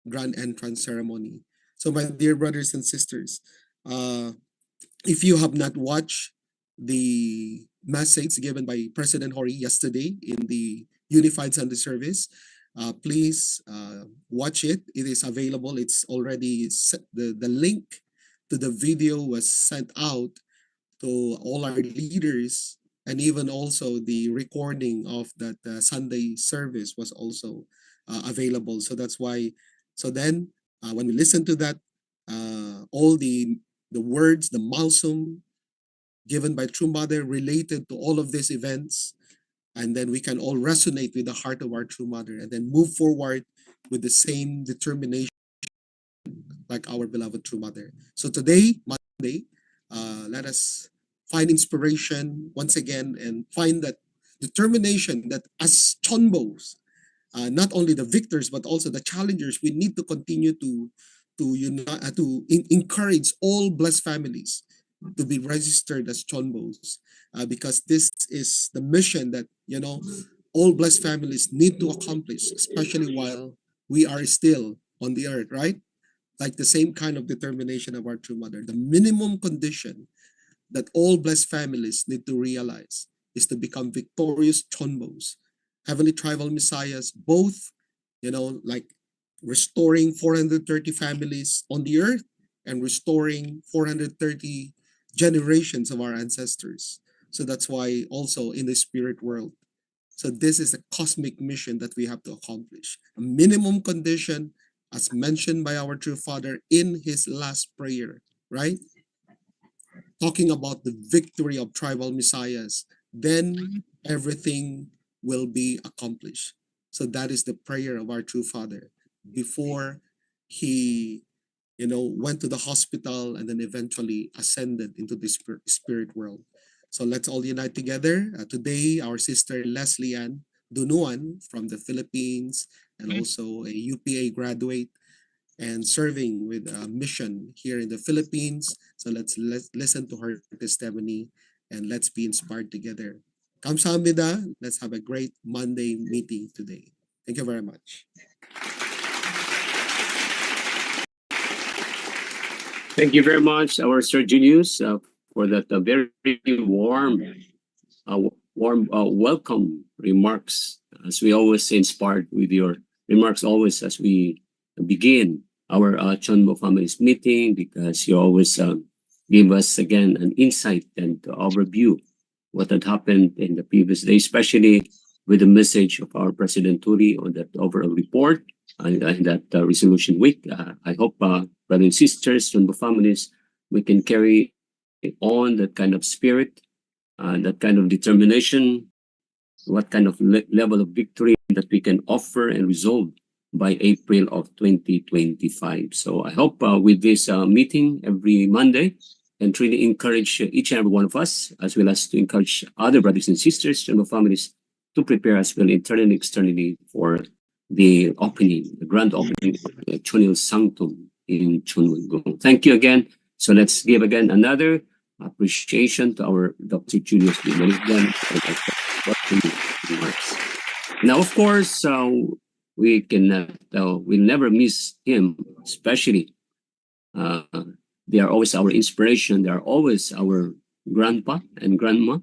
grand entrance ceremony. So, my dear brothers and sisters, uh, if you have not watched the message given by President Hori yesterday in the Unified Sunday Service, please watch it. It is available. It's already the link to the video was sent out to all our leaders, and even also the recording of that Sunday service was also available. So that's why. So then, when we listen to that, all the words, the malsum given by True Mother related to all of these events, and then we can all resonate with the heart of our True Mother, and then move forward with the same determination like our beloved True Mother. So today, Monday, let us find inspiration once again and find that determination that as CheonBos, not only the victors but also the challengers, we need to continue to encourage all blessed families to be registered as CheonBos, because this is the mission that all blessed families need to accomplish, especially while we are still on the earth, right? Like the same kind of determination of our True Mother. The minimum condition that all blessed families need to realize is to become victorious CheonBos, heavenly tribal messiahs, both, like restoring 430 families on the earth and restoring 430 generations of our ancestors. So that's why also in the spirit world. So this is a cosmic mission that we have to accomplish. A minimum condition as mentioned by our True Father in his last prayer, right? Talking about the victory of tribal messiahs, then everything will be accomplished. So that is the prayer of our True Father before he, went to the hospital and then eventually ascended into the spirit world. So let's all unite together. Today, our sister Leslie Ann Dunuan from the Philippines and also a UPA graduate and serving with a mission here in the Philippines. So let's listen to her testimony and let's be inspired together. Kamsahamnida. Let's have a great Monday meeting today. Thank you very much. Thank you very much, our Sir Julius, for that very warm welcome remarks. As we always inspired with your remarks, always as we begin our CheonBo Families meeting, because you always give us again an insight and overview what had happened in the previous day, especially with the message of our President Turi on that overall report and that resolution week. I hope, brothers and sisters, CheonBo families, we can carry on that kind of spirit, that kind of determination, what kind of level of victory that we can offer and resolve by April of 2025. So I hope with this meeting every Monday, and really encourage each and every one of us, as well as to encourage other brothers and sisters and families to prepare as well internally and externally for the opening, the grand opening of the Chonil Sanctum in Chonwon. Thank you again. So let's give again another appreciation to our Dr. Julius Dimarigan. Now, of course, we cannot, we'll never miss him, especially. They are always our inspiration. They are always our grandpa and grandma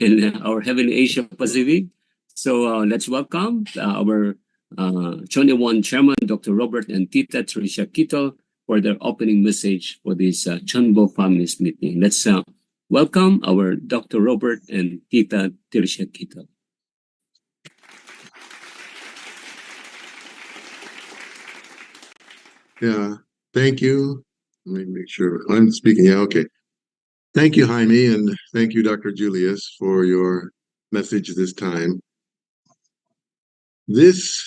in our heavenly Asia Pacific. So let's welcome our Chonewon Chairman, Dr. Robert and Tita Tricia Kittle, for their opening message for this CheonBo Families meeting. Let's welcome our Dr. Robert and Tita Tricia Kittle. Yeah, thank you. Let me make sure I'm speaking. Yeah, okay. Thank you, Jaime, and thank you, Dr. Julius, for your message this time. This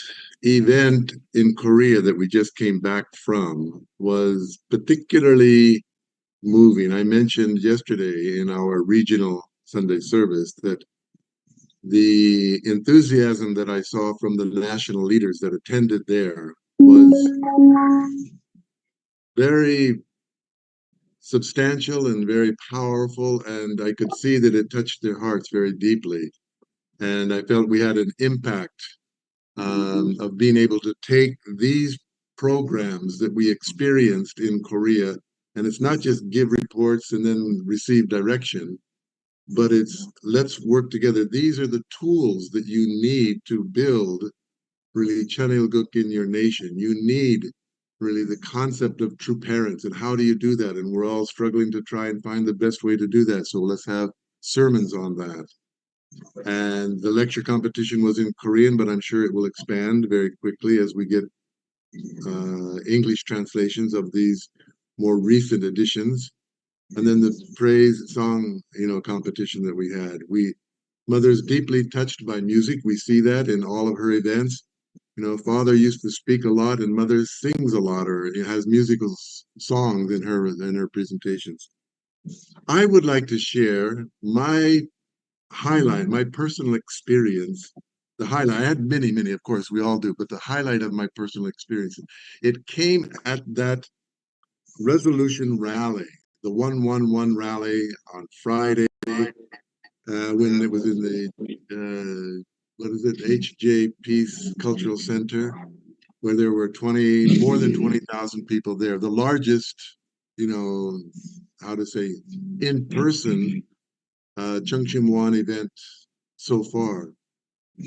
event in Korea that we just came back from was particularly moving. I mentioned yesterday in our regional Sunday service that the enthusiasm that I saw from the national leaders that attended there was very substantial and very powerful, and I could see that it touched their hearts very deeply. And I felt we had an impact of being able to take these programs that we experienced in Korea. And it's not just give reports and then receive direction, but it's let's work together. These are the tools that you need to build really Chanilguk in your nation. You need really the concept of true parents. And how do you do that? And we're all struggling to try and find the best way to do that. So let's have sermons on that. And the lecture competition was in Korean, but I'm sure it will expand very quickly as we get English translations of these more recent editions. And then the praise song, competition that we had. Mother's deeply touched by music. We see that in all of her events. Father used to speak a lot, and mother sings a lot, or has musical songs in her presentations. I would like to share my highlight, my personal experience. The highlight, I had many, many, of course, we all do, but the highlight of my personal experience, it came at that resolution rally, the 111 rally on Friday, when it was in the, what is it, HJ Peace Cultural Center, where there were more than 20,000 people there. The largest, how to say, in-person Cheongchimwan event so far.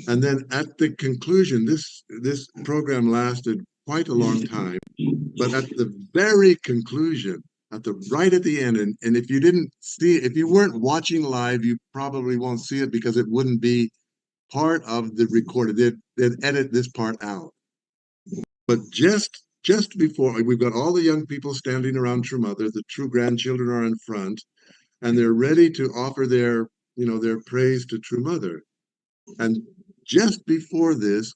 And then at the conclusion, this program lasted quite a long time, but at the very conclusion, right at the end, and if you didn't see it, if you weren't watching live, you probably won't see it because it wouldn't be part of the recorded. They'd edit this part out. But just before, we've got all the young people standing around True Mother, the true grandchildren are in front, and they're ready to offer their praise to True Mother. And just before this,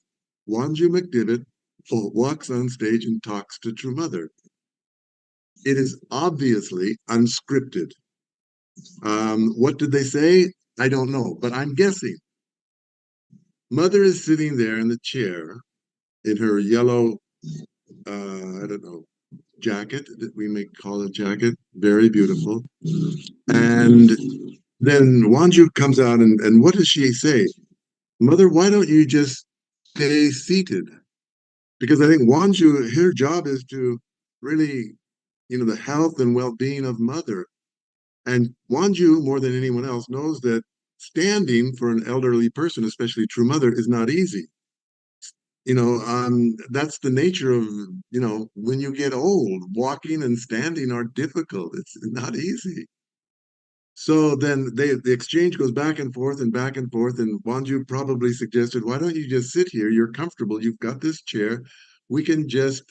Wanju McDivitt walks on stage and talks to True Mother. It is obviously unscripted. What did they say? I don't know, but I'm guessing. Mother is sitting there in the chair in her yellow, I don't know, jacket that we may call a jacket, very beautiful. And then Wanju comes out, and what does she say? Mother, why don't you just stay seated? Because I think Wanju, her job is to really, the health and well-being of mother. And Wanju, more than anyone else, knows that standing for an elderly person, especially true mother, is not easy. That's the nature of, when you get old, walking and standing are difficult. It's not easy. So then the exchange goes back and forth and back and forth. And Wanju probably suggested, why don't you just sit here? You're comfortable. You've got this chair. We can just,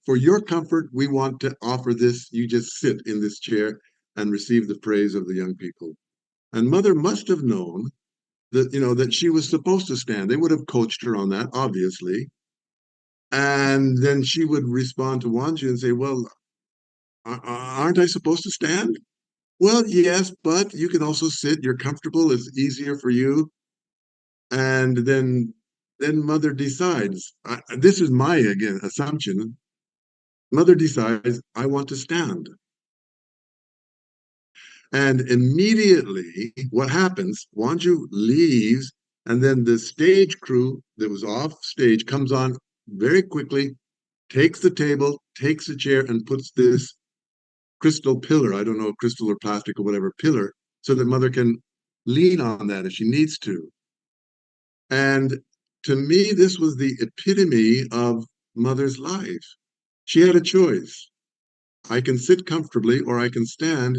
for your comfort, we want to offer this. You just sit in this chair and receive the praise of the young people. And mother must have known that, that she was supposed to stand. They would have coached her on that, obviously. And then she would respond to Wanju and say, well, aren't I supposed to stand? Well, yes, but you can also sit. You're comfortable. It's easier for you. And then mother decides. This is my, again, assumption. Mother decides, I want to stand. And immediately, what happens? Wanju leaves, and then the stage crew that was off stage comes on very quickly, takes the table, takes a chair, and puts this crystal pillar, I don't know, crystal or plastic or whatever pillar, so that mother can lean on that if she needs to. And to me, this was the epitome of mother's life. She had a choice. I can sit comfortably or I can stand,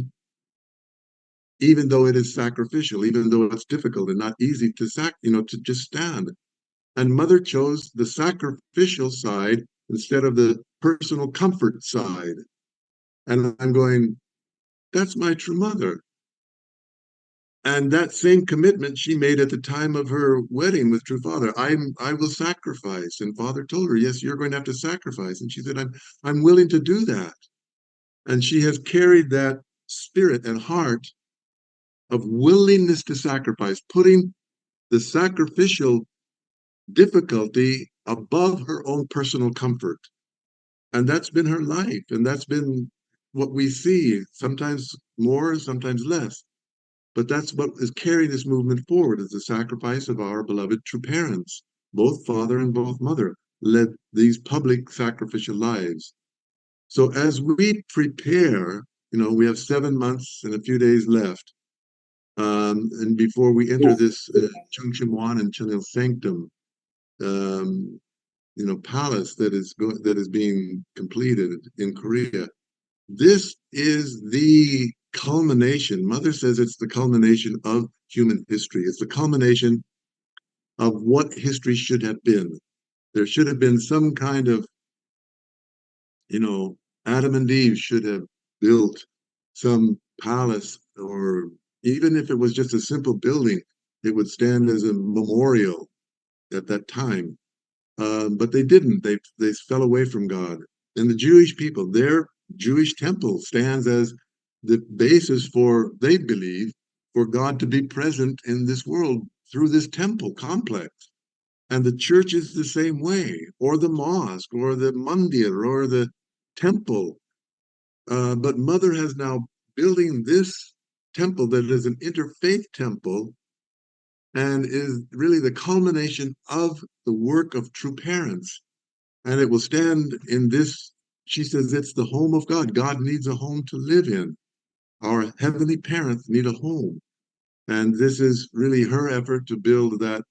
even though it is sacrificial, even though it's difficult and not easy to just stand. And mother chose the sacrificial side instead of the personal comfort side. And I'm going, that's my true mother. And that same commitment she made at the time of her wedding with True Father. I will sacrifice. And Father told her, yes, you're going to have to sacrifice. And she said, I'm willing to do that. And she has carried that spirit and heart of willingness to sacrifice, putting the sacrificial difficulty above her own personal comfort. And that's been her life. And that's been what we see, sometimes more, sometimes less. But that's what is carrying this movement forward, is the sacrifice of our beloved true parents, both father and both mother. led these public sacrificial lives. So as we prepare, we have 7 months and a few days left, and before we enter this Cheongshimwan and Cheonil Sanctum, um, palace that is being completed in Korea. This is the culmination. Mother says it's the culmination of human history. It's the culmination of what history should have been. There should have been some kind of, you know, Adam and Eve should have built some palace, or even if it was just a simple building, it would stand as a memorial at that time. But they didn't. They fell away from God. And the Jewish people, their Jewish temple stands as the basis for, they believe, for God to be present in this world through this temple complex. And the church is the same way, or the mosque, or the mandir, or the temple. But Mother has now building this temple that is an interfaith temple and is really the culmination of the work of true parents. And it will stand in this. She says it's the home of God. God needs a home to live in. Our heavenly parents need a home. And this is really her effort to build that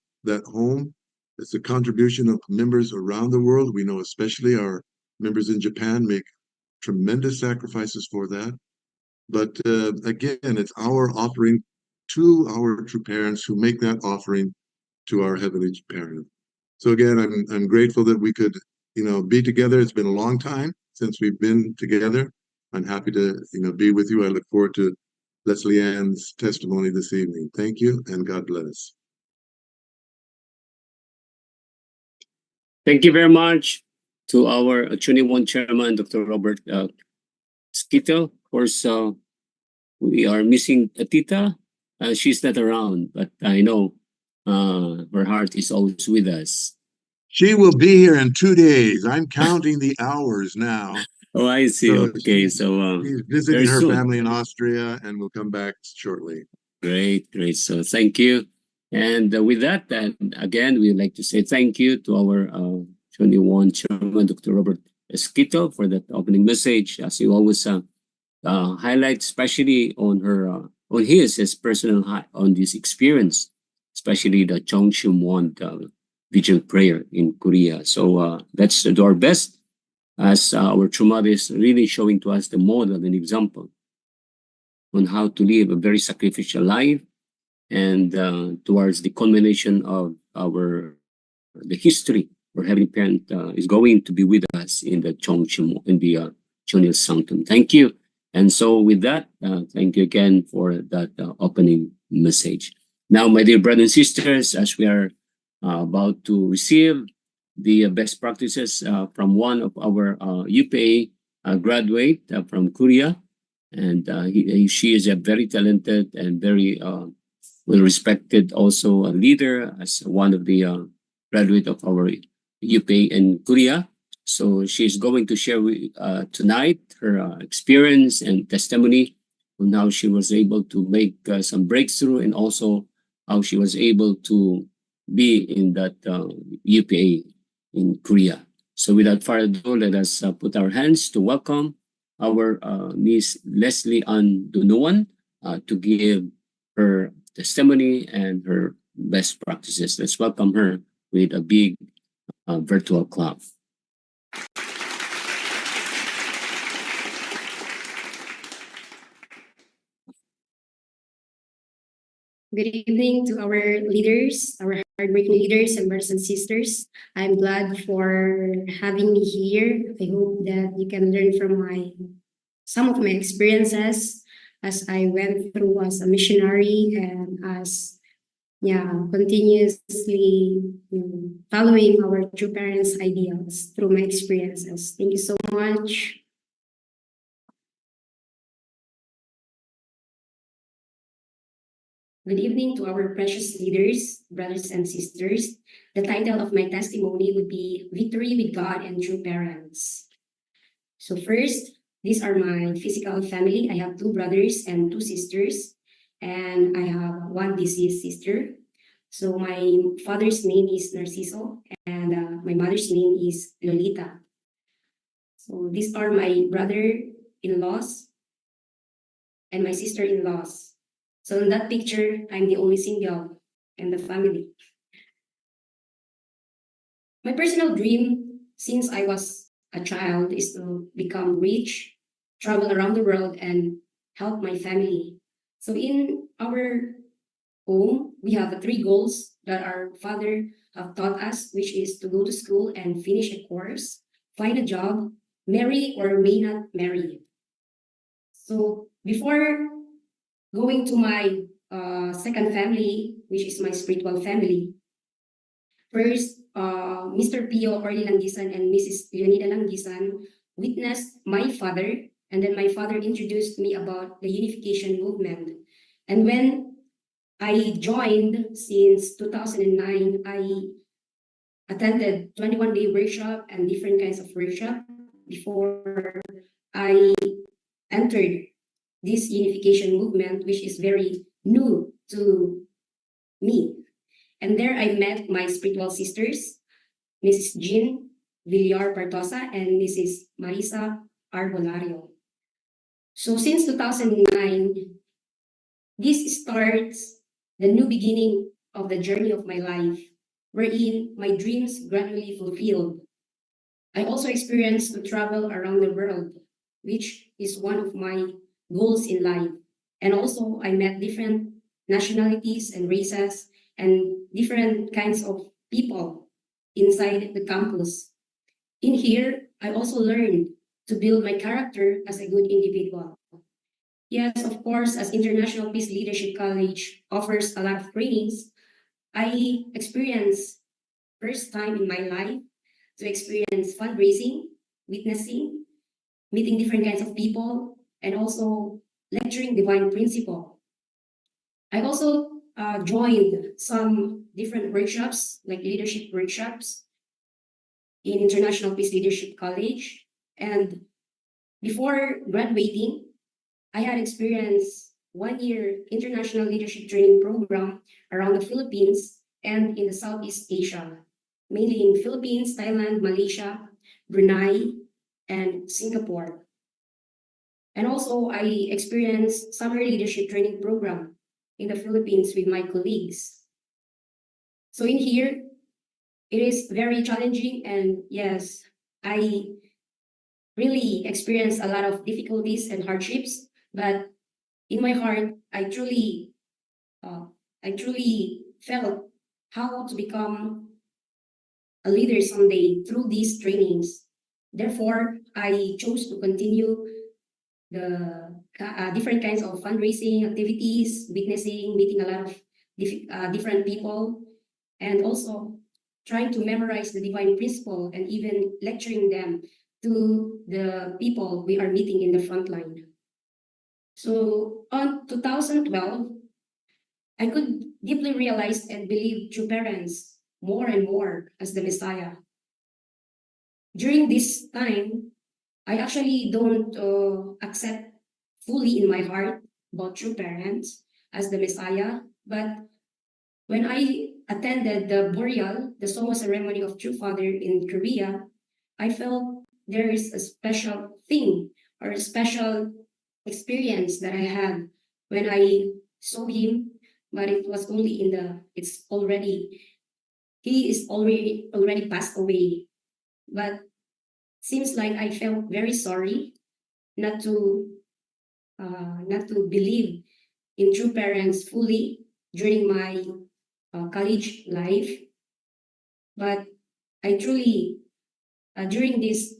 home. It's a contribution of members around the world. We know especially our members in Japan make tremendous sacrifices for that. But again, it's our offering to our true parents who make that offering to our heavenly parent. So again, I'm grateful that we could, be together. It's been a long time since we've been together. I'm happy to, be with you. I look forward to Leslie Ann's testimony this evening. Thank you, and God bless. Thank you very much to our Chuniwon chairman, Dr. Robert Skito. Of course, we are missing Tita. She's not around, but I know her heart is always with us. She will be here in 2 days. I'm counting the hours now. Oh, I see. So Okay, so she's visiting very her soon. family in Austria and will come back shortly. Great, great. So thank you. And with that, again, we'd like to say thank you to our 21 chairman, Dr. Robert Esquito, for that opening message. As you always highlight, especially on on his personal on this experience, especially the Cheongshimwan vigil prayer in Korea. So let's do our best as our true mother is really showing to us the model and example on how to live a very sacrificial life and towards the culmination of the history our heavenly parent is going to be with us in the Cheongshim in the Cheonil Sanctum. Thank you. And so with that, thank you again for that opening message. Now, my dear brothers and sisters, as we are about to receive the best practices from one of our UPA graduate from Korea, and she is a very talented and very well-respected also a leader as one of the graduate of our UPA in Korea. So she's going to share with, tonight her experience and testimony on how she was able to make some breakthrough and also how she was able to be in that UPA in Korea. So without further ado, let us put our hands to welcome our Miss Leslie Ann Dunuan to give her testimony and her best practices. Let's welcome her with a big virtual clap. Good evening to our leaders, our hardworking leaders and brothers and sisters. I'm glad for having me here. I hope that you can learn from some of my experiences as I went through as a missionary and as continuously following our true parents' ideals through my experiences. Thank you so much. Good evening to our precious leaders, brothers and sisters. The title of my testimony would be Victory with God and True Parents. So first, these are my physical family. I have two brothers and two sisters, and I have one deceased sister. So my father's name is Narciso, and my mother's name is Lolita. So these are my brother-in-laws and my sister-in-laws. So in that picture, I'm the only single in the family. My personal dream since I was a child is to become rich, travel around the world, and help my family. So in our home, we have the three goals that our father have taught us, which is to go to school and finish a course, find a job, marry or may not marry. So before going to my second family, which is my spiritual family, first, Mr. Pio Orly Langisan and Mrs. Leonida Langisan witnessed my father, and then my father introduced me about the unification movement. And when I joined since 2009, I attended 21-day workshop and different kinds of workshop before I entered this unification movement, which is very new to me. And there I met my spiritual sisters, Mrs. Jean Villar Partosa and Mrs. Marisa Arbolario. So since 2009, this starts the new beginning of the journey of my life, wherein my dreams gradually fulfilled. I also experienced to travel around the world, which is one of my goals in life. And also, I met different nationalities and races and different kinds of people inside the campus. In here, I also learned to build my character as a good individual. Yes, of course, as International Peace Leadership College offers a lot of trainings, I experienced first time in my life to experience fundraising, witnessing, meeting different kinds of people, and also lecturing divine principle. I also joined some different workshops, like leadership workshops in International Peace Leadership College. And before graduating, I had experienced 1 year international leadership training program around the Philippines and in the Southeast Asia, mainly in Philippines, Thailand, Malaysia, Brunei, and Singapore. And also, I experienced summer leadership training program in the Philippines with my colleagues. So in here, it is very challenging, and yes, I really experienced a lot of difficulties and hardships, but in my heart, uh, I truly felt how to become a leader someday through these trainings. Therefore, I chose to continue the different kinds of fundraising activities, witnessing, meeting a lot of different people, and also trying to memorize the divine principle and even lecturing them to the people we are meeting in the front line. So on 2012, I could deeply realize and believe true parents more and more as the Messiah. During this time, I actually don't accept fully in my heart about true parents as the Messiah, but when I attended the burial, the Soma ceremony of True Father in Korea, I felt there is a special thing or a special experience that I had when I saw him, but it was only in the, it's already, he is already passed away. But seems like I felt very sorry not to not to believe in true parents fully during my college life. But I truly, during this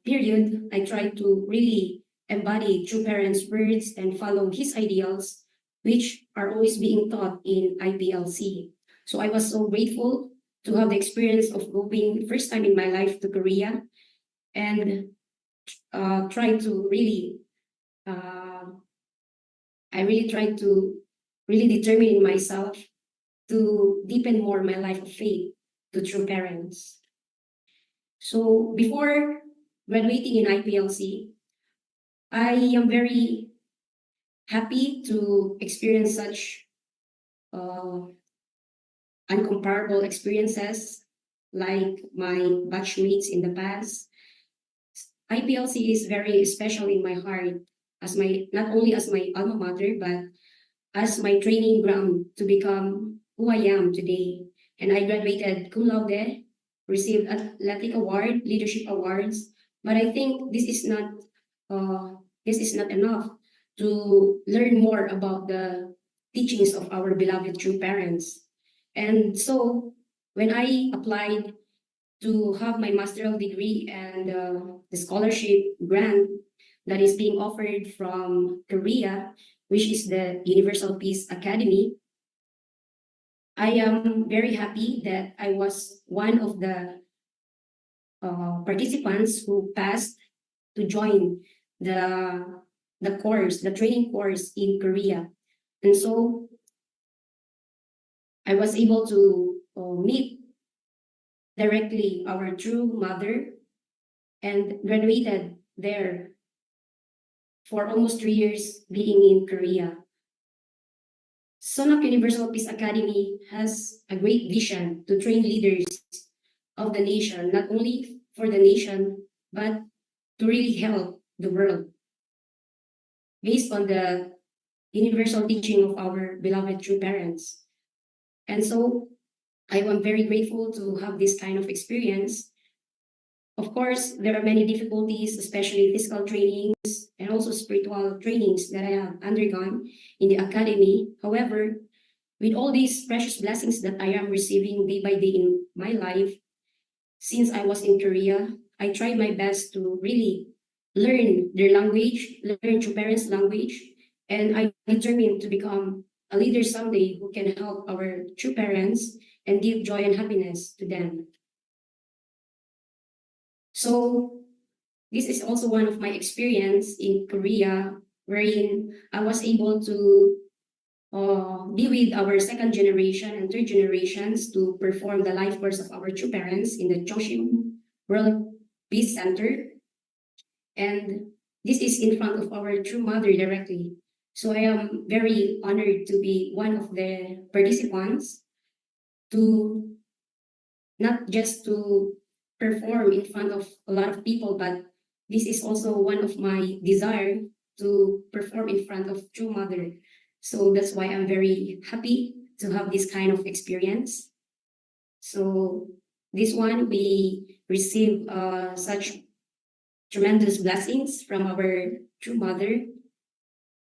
period, I tried to really embody true parents' words and follow his ideals, which are always being taught in IPLC. So I was so grateful to have the experience of going first time in my life to Korea and try to really, I really tried to really determine in myself to deepen more my life of faith to true parents. So before graduating in IPLC, I am very happy to experience such uh, uncomparable experiences like my batchmates in the past. IPLC is very special in my heart as my not only as my alma mater but as my training ground to become who I am today. And I graduated cum laude, received athletic award, leadership awards. But I think this is not enough to learn more about the teachings of our beloved true parents. And so when I applied to have my master's degree and the scholarship grant that is being offered from Korea, which is the Universal Peace Academy, I am very happy that I was one of the participants who passed to join the course, the training course in Korea. And so I was able to meet directly our true mother and graduated there for almost 3 years being in Korea. Sonak Universal Peace Academy has a great vision to train leaders of the nation, not only for the nation, but to really help the world based on the universal teaching of our beloved true parents. And so I am very grateful to have this kind of experience. Of course, there are many difficulties, especially physical trainings and also spiritual trainings that I have undergone in the academy. However, with all these precious blessings that I am receiving day by day in my life, since I was in Korea, I tried my best to really learn their language, learn to parents' language, and I determined to become a leader someday who can help our true parents and give joy and happiness to them. So this is also one of my experience in Korea, wherein I was able to be with our second generation and third generations to perform the life course of our true parents in the Choshim World Peace Center. And this is in front of our true mother directly. So I am very honored to be one of the participants to not just to perform in front of a lot of people, but this is also one of my desire to perform in front of true mother. So that's why I'm very happy to have this kind of experience. So this one we receive such tremendous blessings from our true mother,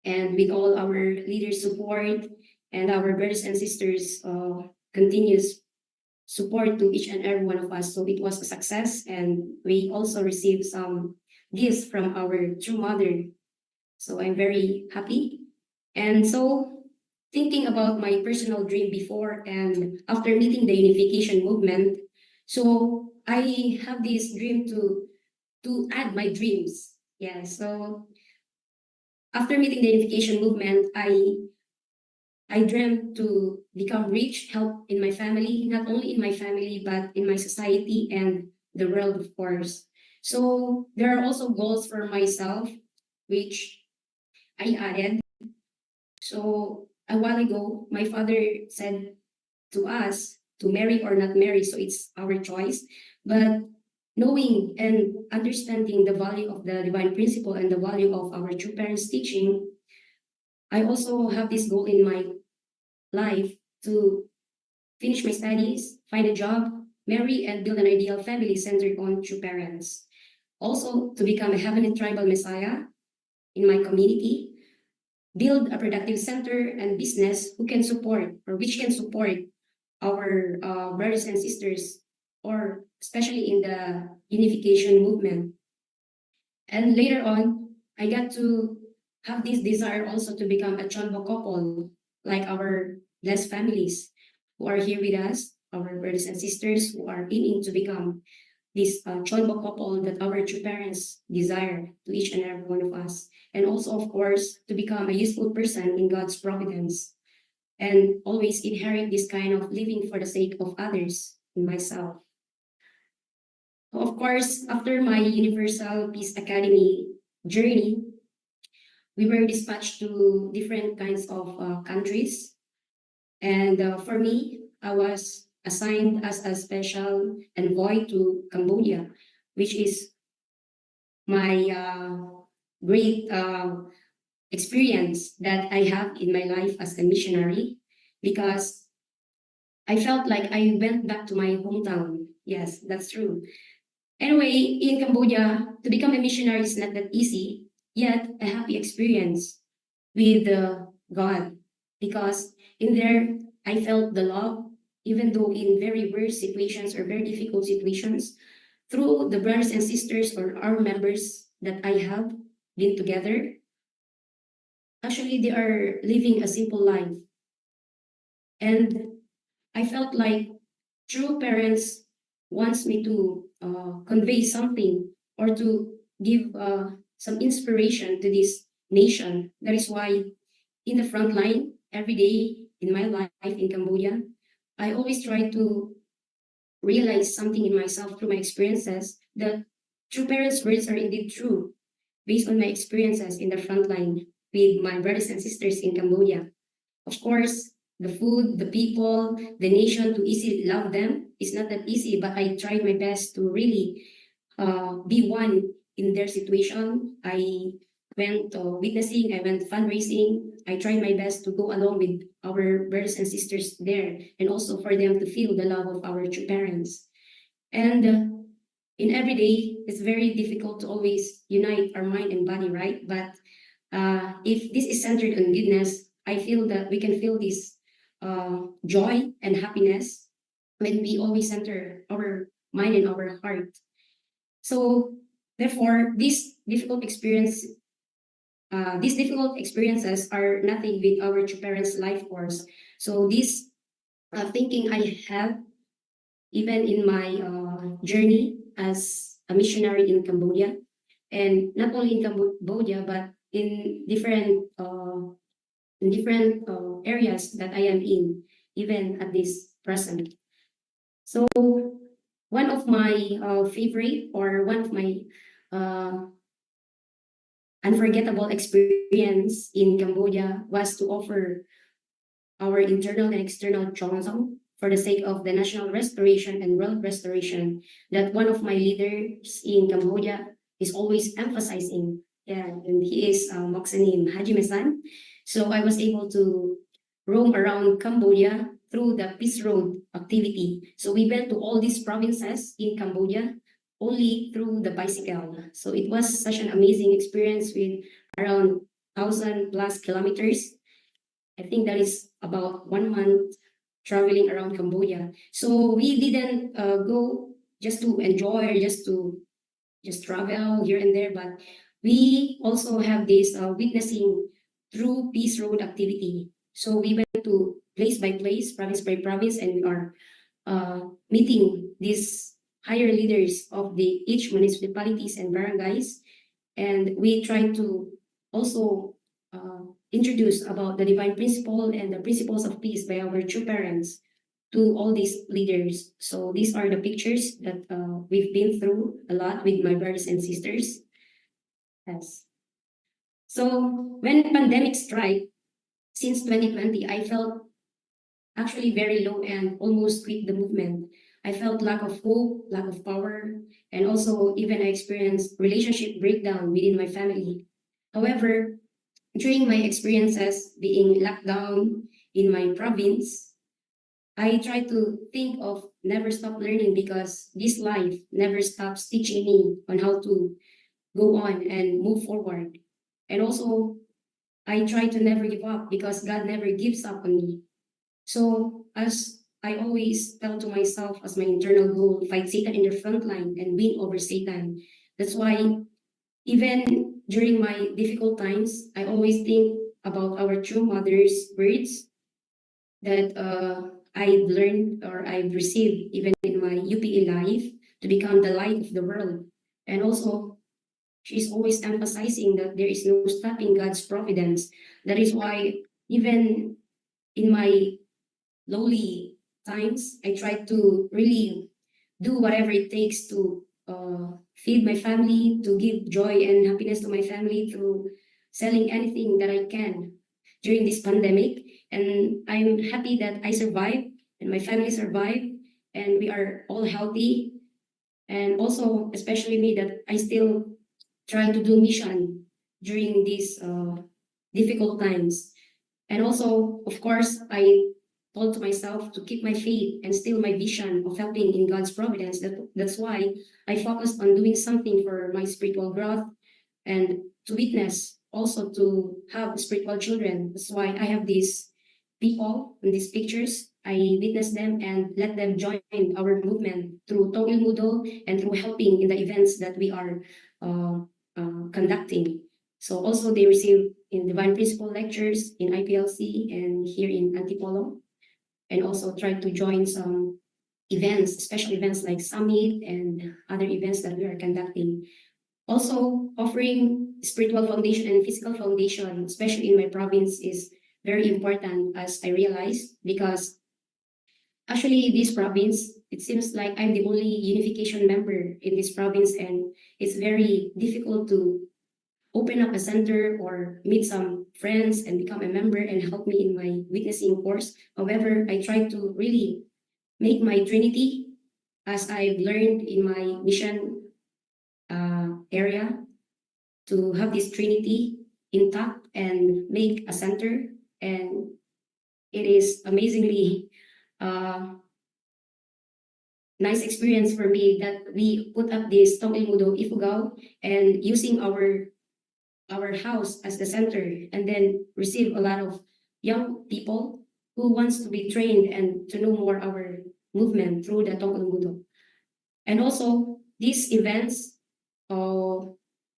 and with all our leaders' support and our brothers and sisters' continuous support to each and every one of us. So it was a success, and we also received some gifts from our true mother. So I'm very happy. And so thinking about my personal dream before and after meeting the unification movement, so I have this dream to add my dreams. Yeah. So after meeting the unification movement, I dreamt to become rich, help in my family, not only in my family, but in my society and the world, of course. So there are also goals for myself, which I added. So a while ago, my father said to us to marry or not marry, so it's our choice. But knowing and understanding the value of the divine principle and the value of our true parents' teaching, I also have this goal in my life to finish my studies, find a job, marry, and build an ideal family centered on true parents. Also, to become a heavenly tribal messiah in my community, build a productive center and business who can support or which can support our brothers and sisters, or especially in the unification movement. And later on, I got to have this desire also to become a CheonBo couple, like our blessed families who are here with us, our brothers and sisters who are aiming to become this CheonBo couple that our true parents desire to each and every one of us. And also, of course, to become a useful person in God's providence and always inherit this kind of living for the sake of others in myself. Of course, after my Universal Peace Academy journey, we were dispatched to different kinds of countries. And for me, assigned as a special envoy to Cambodia, which is my great experience that I have in my life as a missionary, because I felt like I went back to my hometown. Yes, that's true. Anyway, in Cambodia, to become a missionary is not that easy, yet a happy experience with God, because in there I felt the love, even though in very worst situations or very difficult situations, through the brothers and sisters or our members that I have been together. Actually, they are living a simple life, and I felt like true parents wants me to convey something or to give some inspiration to this nation. That is why in the front line every day in my life in Cambodia, I always try to realize something in myself through my experiences that true parents' words are indeed true based on my experiences in the front line with my brothers and sisters in Cambodia. Of course, the food, the people, the nation, to easily love them is not that easy, but I tried my best to really be one in their situation. I went witnessing, I went fundraising. I tried my best to go along with our brothers and sisters there, and also for them to feel the love of our true parents. And in every day, it's very difficult to always unite our mind and body, right? But if this is centered on goodness, I feel that we can feel this joy and happiness when we always center our mind and our heart. So, therefore, these difficult experiences are nothing with our true parents' life course. So, this thinking I have even in my journey as a missionary in Cambodia, and not only in Cambodia but in different areas that I am in, even at this present. So one of my favorite or one of my uh, unforgettable experience in Cambodia was to offer our internal and external Chongzong for the sake of the national restoration and world restoration that one of my leaders in Cambodia is always emphasizing. Yeah, and he is Moksanim Haji Mesan. So I was able to roam around Cambodia through the Peace Road activity. So we went to all these provinces in Cambodia only through the bicycle. So it was such an amazing experience with around 1,000+ kilometers. I think that is about 1 month traveling around Cambodia. So we didn't go just to enjoy or just travel here and there, but we also have this witnessing through Peace Road activity. So we went to place by place, province by province, and we are meeting these higher leaders of the each municipalities and barangays, and we try to also introduce about the divine principle and the principles of peace by our true parents to all these leaders. So these are the pictures that we've been through a lot with my brothers and sisters. Yes. So when pandemic strike since 2020, I felt actually very low and almost quit the movement. I felt lack of hope, lack of power, and also even I experienced relationship breakdown within my family. However, during my experiences being locked down in my province, I try to think of never stop learning, because this life never stops teaching me on how to go on and move forward. And also, I try to never give up because God never gives up on me. So, as I always tell to myself as my internal goal, fight Satan in the front line and win over Satan. That's why even during my difficult times, I always think about our true mother's words that I've learned or I've received even in my UPE life, to become the light of the world. And also, she's always emphasizing that there is no stopping God's providence. That is why even in my lowly times, I try to really do whatever it takes to feed my family, to give joy and happiness to my family through selling anything that I can during this pandemic. And I'm happy that I survived and my family survived. and we are all healthy. And also, especially me, that I still try to do mission during these difficult times. And also, of course, I told to myself to keep my faith and still my vision of helping in God's providence. That's why I focused on doing something for my spiritual growth and to witness, also to have spiritual children. That's why I have these people in these pictures. I witness them and let them join our movement through Tongil Mudo and through helping in the events that we are conducting. So also they receive in Divine Principle lectures in IPLC and here in Antipolo, and also try to join some events, special events like Summit and other events that we are conducting. Also, offering spiritual foundation and physical foundation, especially in my province, is very important as I realized, because actually this province, it seems like I'm the only unification member in this province, and it's very difficult to open up a center or meet some friends and become a member and help me in my witnessing course. However, I try to really make my Trinity, as I've learned in my mission area, to have this Trinity intact and make a center. And it is amazingly nice experience for me that we put up this Tong Il Mudo Ifugao and using our house as the center, and then receive a lot of young people who wants to be trained and to know more our movement through the Tong Il Mudo. And also these events, uh,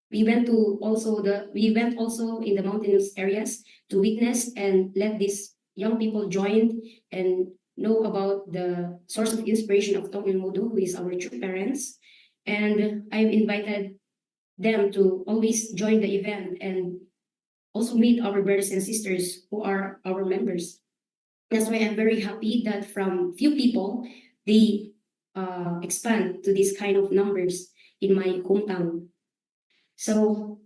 we went also in the mountainous areas to witness and let these young people join and know about the source of inspiration of Tong Il Mudo, who is our true parents. And I've invited them to always join the event and also meet our brothers and sisters who are our members. That's why I'm very happy that from few people, they expand to this kind of numbers in my hometown. So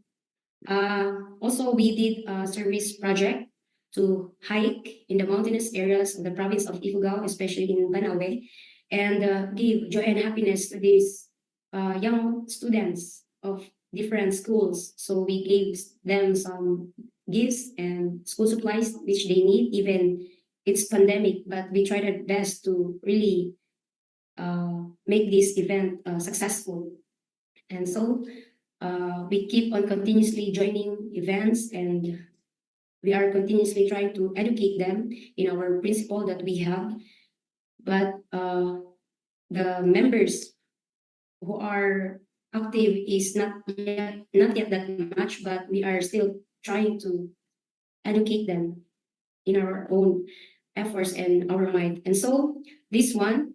also we did a service project to hike in the mountainous areas of the province of Ifugao, especially in Banawe, and give joy and happiness to these young students of different schools. So we gave them some gifts and school supplies which they need, even it's pandemic, but we tried our best to really make this event successful. And so we keep on continuously joining events, and we are continuously trying to educate them in our principle that we have. But the members who are active is not yet that much, but we are still trying to educate them in our own efforts and our mind. And so this one,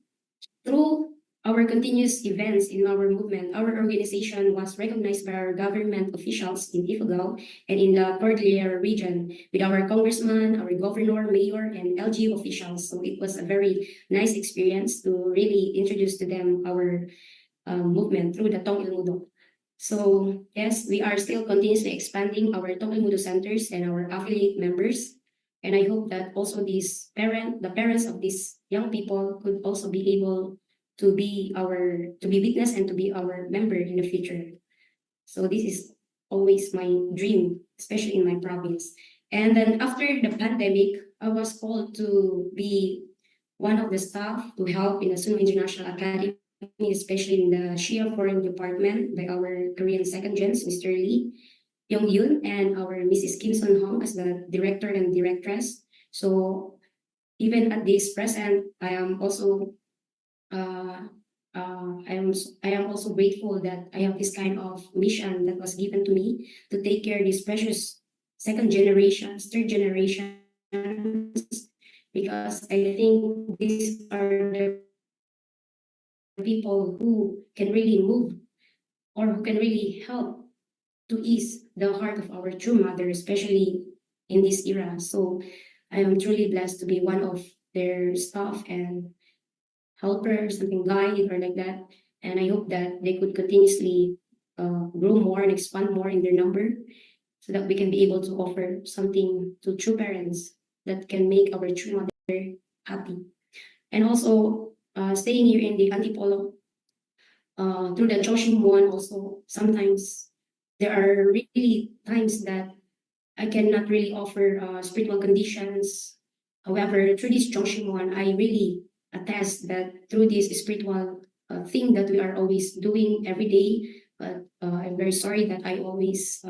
through our continuous events in our movement, our organization was recognized by our government officials in Ifugao and in the Cordillera region with our congressman, our governor, mayor, and LGU officials. So it was a very nice experience to really introduce to them our movement through the Tong Il Mudo. So yes, we are still continuously expanding our Tong Il Mudo centers and our affiliate members. And I hope that also the parents of these young people could also be able to be witness and to be our member in the future. So this is always my dream, especially in my province. And then after the pandemic, I was called to be one of the staff to help in the Suno International Academy, especially in the Shia Foreign Department by our Korean second gens, Mr. Lee Yong Yun, and our Mrs. Kim Sun Hong as the director and directress. So even at this present, I am also I am also grateful that I have this kind of mission that was given to me to take care of these precious second generations, third generations, because I think these are the people who can really move or who can really help to ease the heart of our true mother, especially in this era. So I am truly blessed to be one of their staff and helper, something guide or like that. And I hope that they could continuously grow more and expand more in their number so that we can be able to offer something to true parents that can make our true mother happy. And also, staying here in the Antipolo, through the Joshimon also, sometimes there are really times that I cannot really offer spiritual conditions. However, through this Joshimon, I really attest that through this spiritual thing that we are always doing every day, but I'm very sorry that I always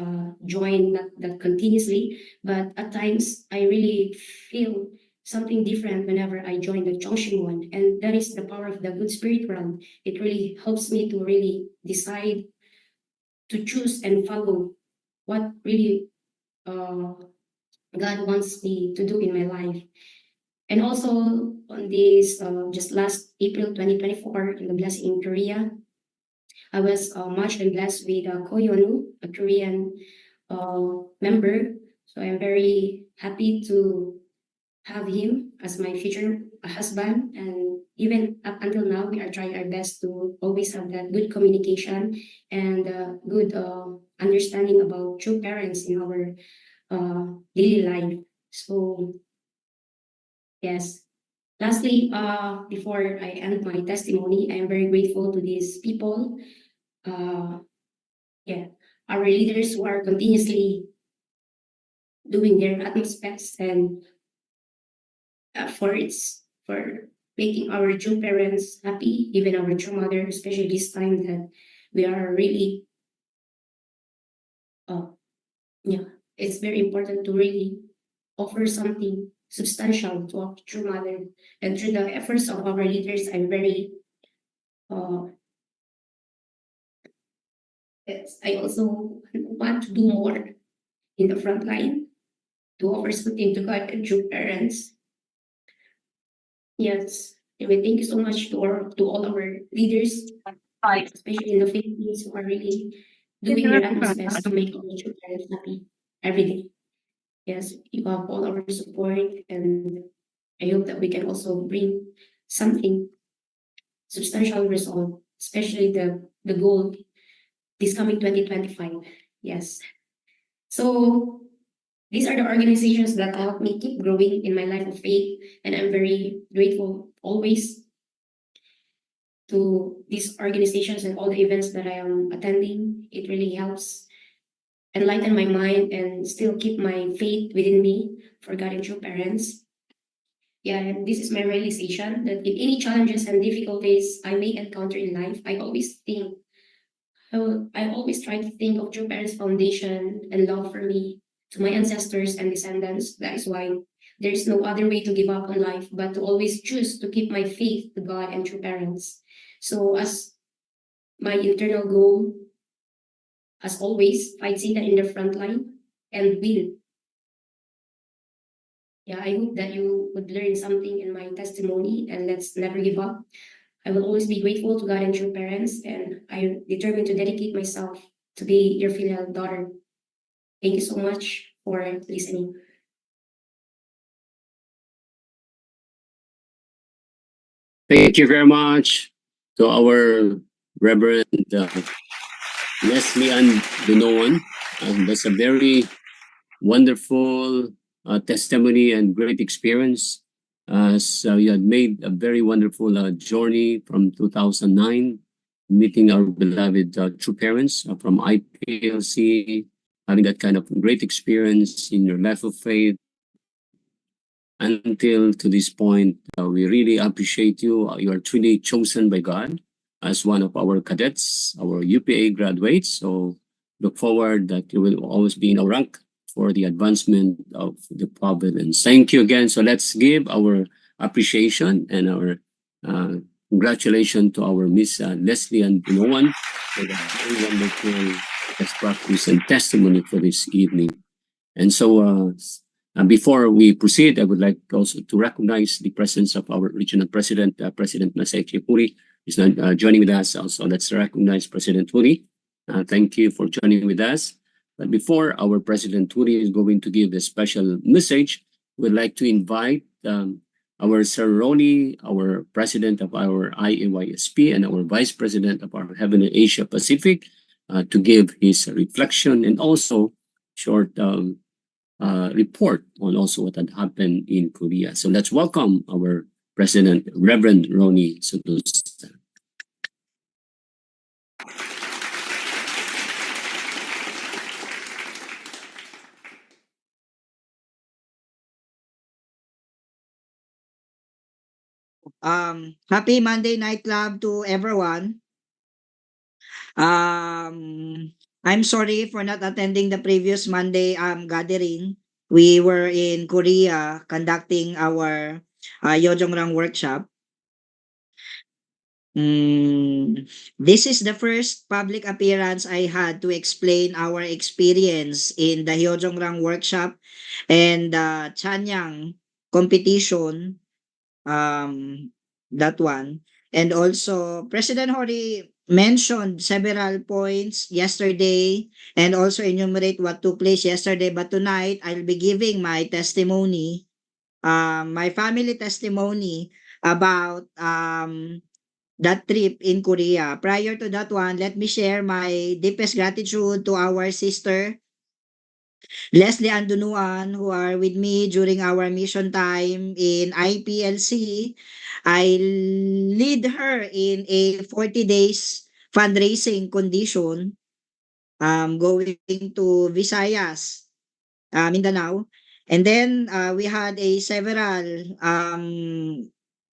join that continuously. But at times, I really feel something different whenever I join the Joshimon, and that is the power of the good spirit realm. It really helps me to really decide to choose and follow what really God wants me to do in my life. And also on this, just last April 2024, in the blessing in Korea, I was much and blessed with Koyonu, a Korean member. So I'm very happy to have him as my future husband. And even up until now, we are trying our best to always have that good communication and good understanding about true parents in our daily life. So yes. Lastly, before I end my testimony, I am very grateful to these people. Uh, yeah, our leaders who are continuously doing their utmost best and for making our true parents happy, even our true mother, especially this time that we are really uh, yeah, it's very important to really offer something substantial to our true mother. And through the efforts of our leaders, I'm very uh, yes, I also want to do more in the front line to offer something to God and true parents. Yes. Anyway, thank you so much to all our leaders, especially in the Philippines, who are really doing their utmost best to make our true parents happy every day. Yes, you have all our support, and I hope that we can also bring something substantial result, especially the goal this coming 2025. Yes. So these are the organizations that help me keep growing in my life of faith, and I'm very grateful always to these organizations and all the events that I am attending. It really helps enlighten my mind and still keep my faith within me for God and true parents. Yeah, and this is my realization that in any challenges and difficulties I may encounter in life, I always try to think of True Parents Foundation and love for me to my ancestors and descendants. That is why there is no other way to give up on life but to always choose to keep my faith to God and True Parents. So, as my internal goal, as always, fight Satan in the front line and win. Yeah, I hope that you would learn something in my testimony, and let's never give up. I will always be grateful to God and True Parents, and I am determined to dedicate myself to be your filial daughter. Thank you so much for listening. Thank you very much to our Reverend Leslie Ann Dinoan. That's a very wonderful testimony and great experience. So you had made a very wonderful journey from 2009, meeting our beloved true parents from IPLC, having that kind of great experience in your life of faith until to this point. We really appreciate you. You are truly chosen by God as one of our cadets, our UPA graduates. So look forward that you will always be in our rank for the advancement of the province. Thank you again. So let's give our appreciation and our congratulations to our Miss Leslie and Noan for the very wonderful best practice and testimony for this evening. And so before we proceed, I would like also to recognize the presence of our regional president, President Masaiki Puri, is not joining with us. Also, let's recognize President Puri. Thank you for joining with us. But before our President Puri is going to give a special message, we'd like to invite our Sir Ronnie, our president of our IAYSP, and our vice president of our Heavenly Asia Pacific to give his reflection and also short report on also what had happened in Korea. So let's welcome our President Reverend Ronnie Sotusta. Happy Monday Night Club to everyone. I'm sorry for not attending the previous Monday gathering. We were in Korea conducting our Yojongrang workshop. This is the first public appearance I had to explain our experience in the Hyeojongrang workshop and the Chanyang competition, that one. And also, President Hori mentioned several points yesterday and also enumerate what took place yesterday. But tonight, I'll be giving my testimony, my family testimony about that trip in Korea. Prior to that one, let me share my deepest gratitude to our sister Leslie Andunuan, who are with me during our mission time in IPLC. I lead her in a 40 days fundraising condition, going to Visayas, Mindanao. And then we had a several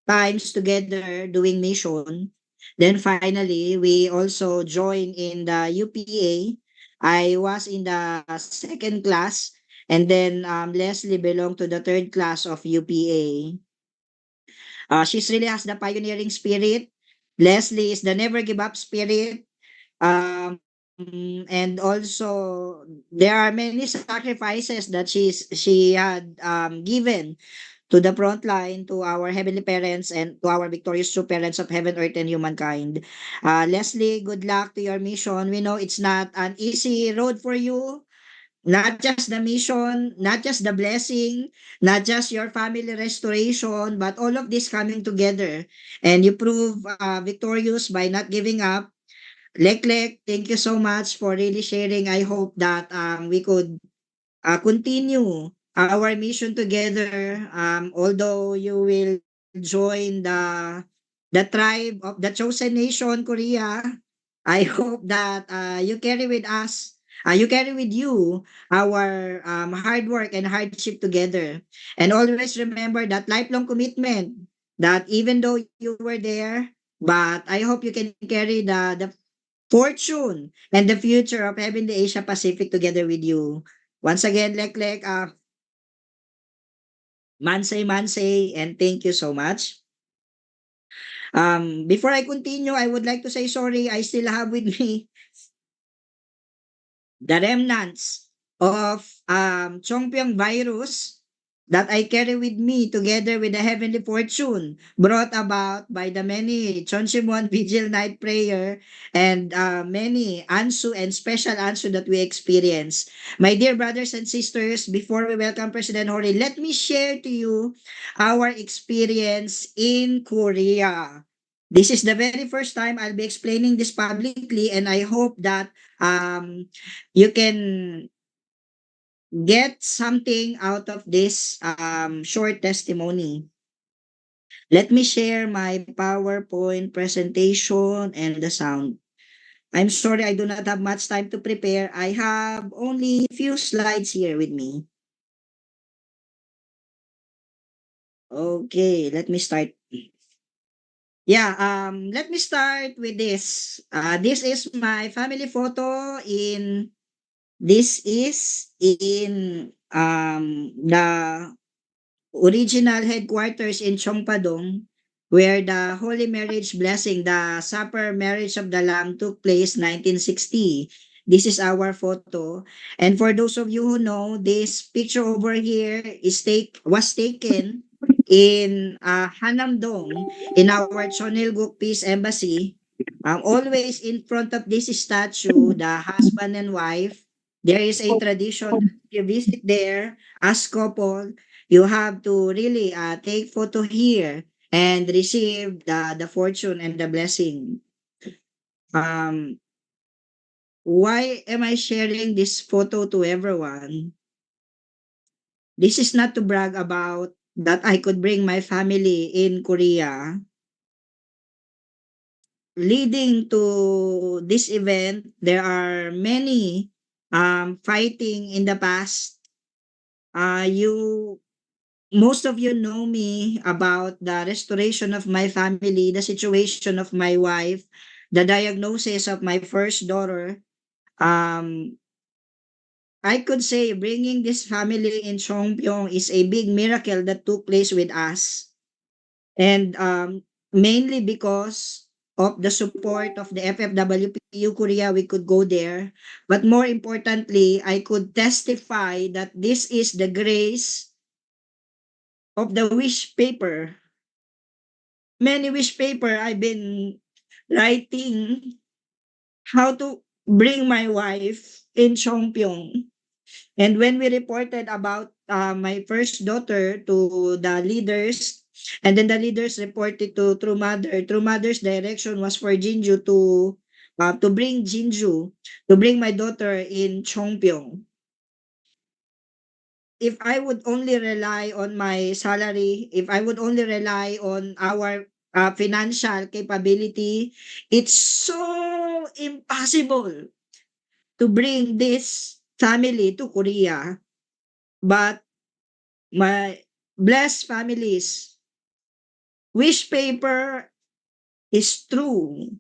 times together doing mission. Then finally, we also joined in the UPA. I was in the second class, and then Leslie belonged to the third class of UPA. She's really has the pioneering spirit. Leslie is the never give up spirit. And also there are many sacrifices that she had given to the front line, to our heavenly parents and to our victorious true parents of heaven, earth, and humankind. Leslie, good luck to your mission. We know it's not an easy road for you. Not just the mission, not just the blessing, not just your family restoration, but all of this coming together. And you prove victorious by not giving up. Lek, thank you so much for really sharing. I hope that we could continue our mission together. Although you will join the tribe of the chosen nation, Korea, I hope that you carry with us, you carry with you our hard work and hardship together. And always remember that lifelong commitment that even though you were there, but I hope you can carry the fortune and the future of having the Asia Pacific together with you. Once again, Mansay, and thank you so much. Before I continue, I would like to say sorry. I still have with me the remnants of Chongpyong virus that I carry with me together with the heavenly fortune brought about by the many Chonsimon Vigil Night Prayer and many Ansu and special Ansu that we experience. My dear brothers and sisters, before we welcome President Hori, let me share to you our experience in Korea. This is the very first time I'll be explaining this publicly, and I hope that you can get something out of this short testimony. Let me share my PowerPoint presentation and the sound. I'm sorry I do not have much time to prepare. I have only few slides here with me. Okay, let me start. Yeah, let me start with this. This is my family photo in the original headquarters in Cheongpadong, where the Holy Marriage Blessing, the Supper Marriage of the Lamb took place 1960. This is our photo. And for those of you who know, this picture over here was taken in Hanamdong in our Chonilguk Peace Embassy. Always in front of this statue, the husband and wife, there is a tradition that you visit there as couple, you have to really take photo here and receive the fortune and the blessing. Um, why am I sharing this photo to everyone? This is not to brag about that I could bring my family in Korea. Leading to this event, there are many fighting in the past. You Most of you know me about the restoration of my family, the situation of my wife, the diagnosis of my first daughter. Um, I could say bringing this family in Chongpyong is a big miracle that took place with us. And mainly because of the support of the FFWPU Korea, we could go there. But more importantly, I could testify that this is the grace of the wish paper. Many wish paper I've been writing how to bring my wife in Chongpyong. And when we reported about my first daughter to the leaders, and then the leaders reported to True Mother, True Mother's direction was for Jinju to bring Jinju, to bring my daughter in Chongpyong. If I would only rely on my salary, if I would only rely on our financial capability, it's so impossible to bring this family to Korea. But my blessed families, wish paper is true.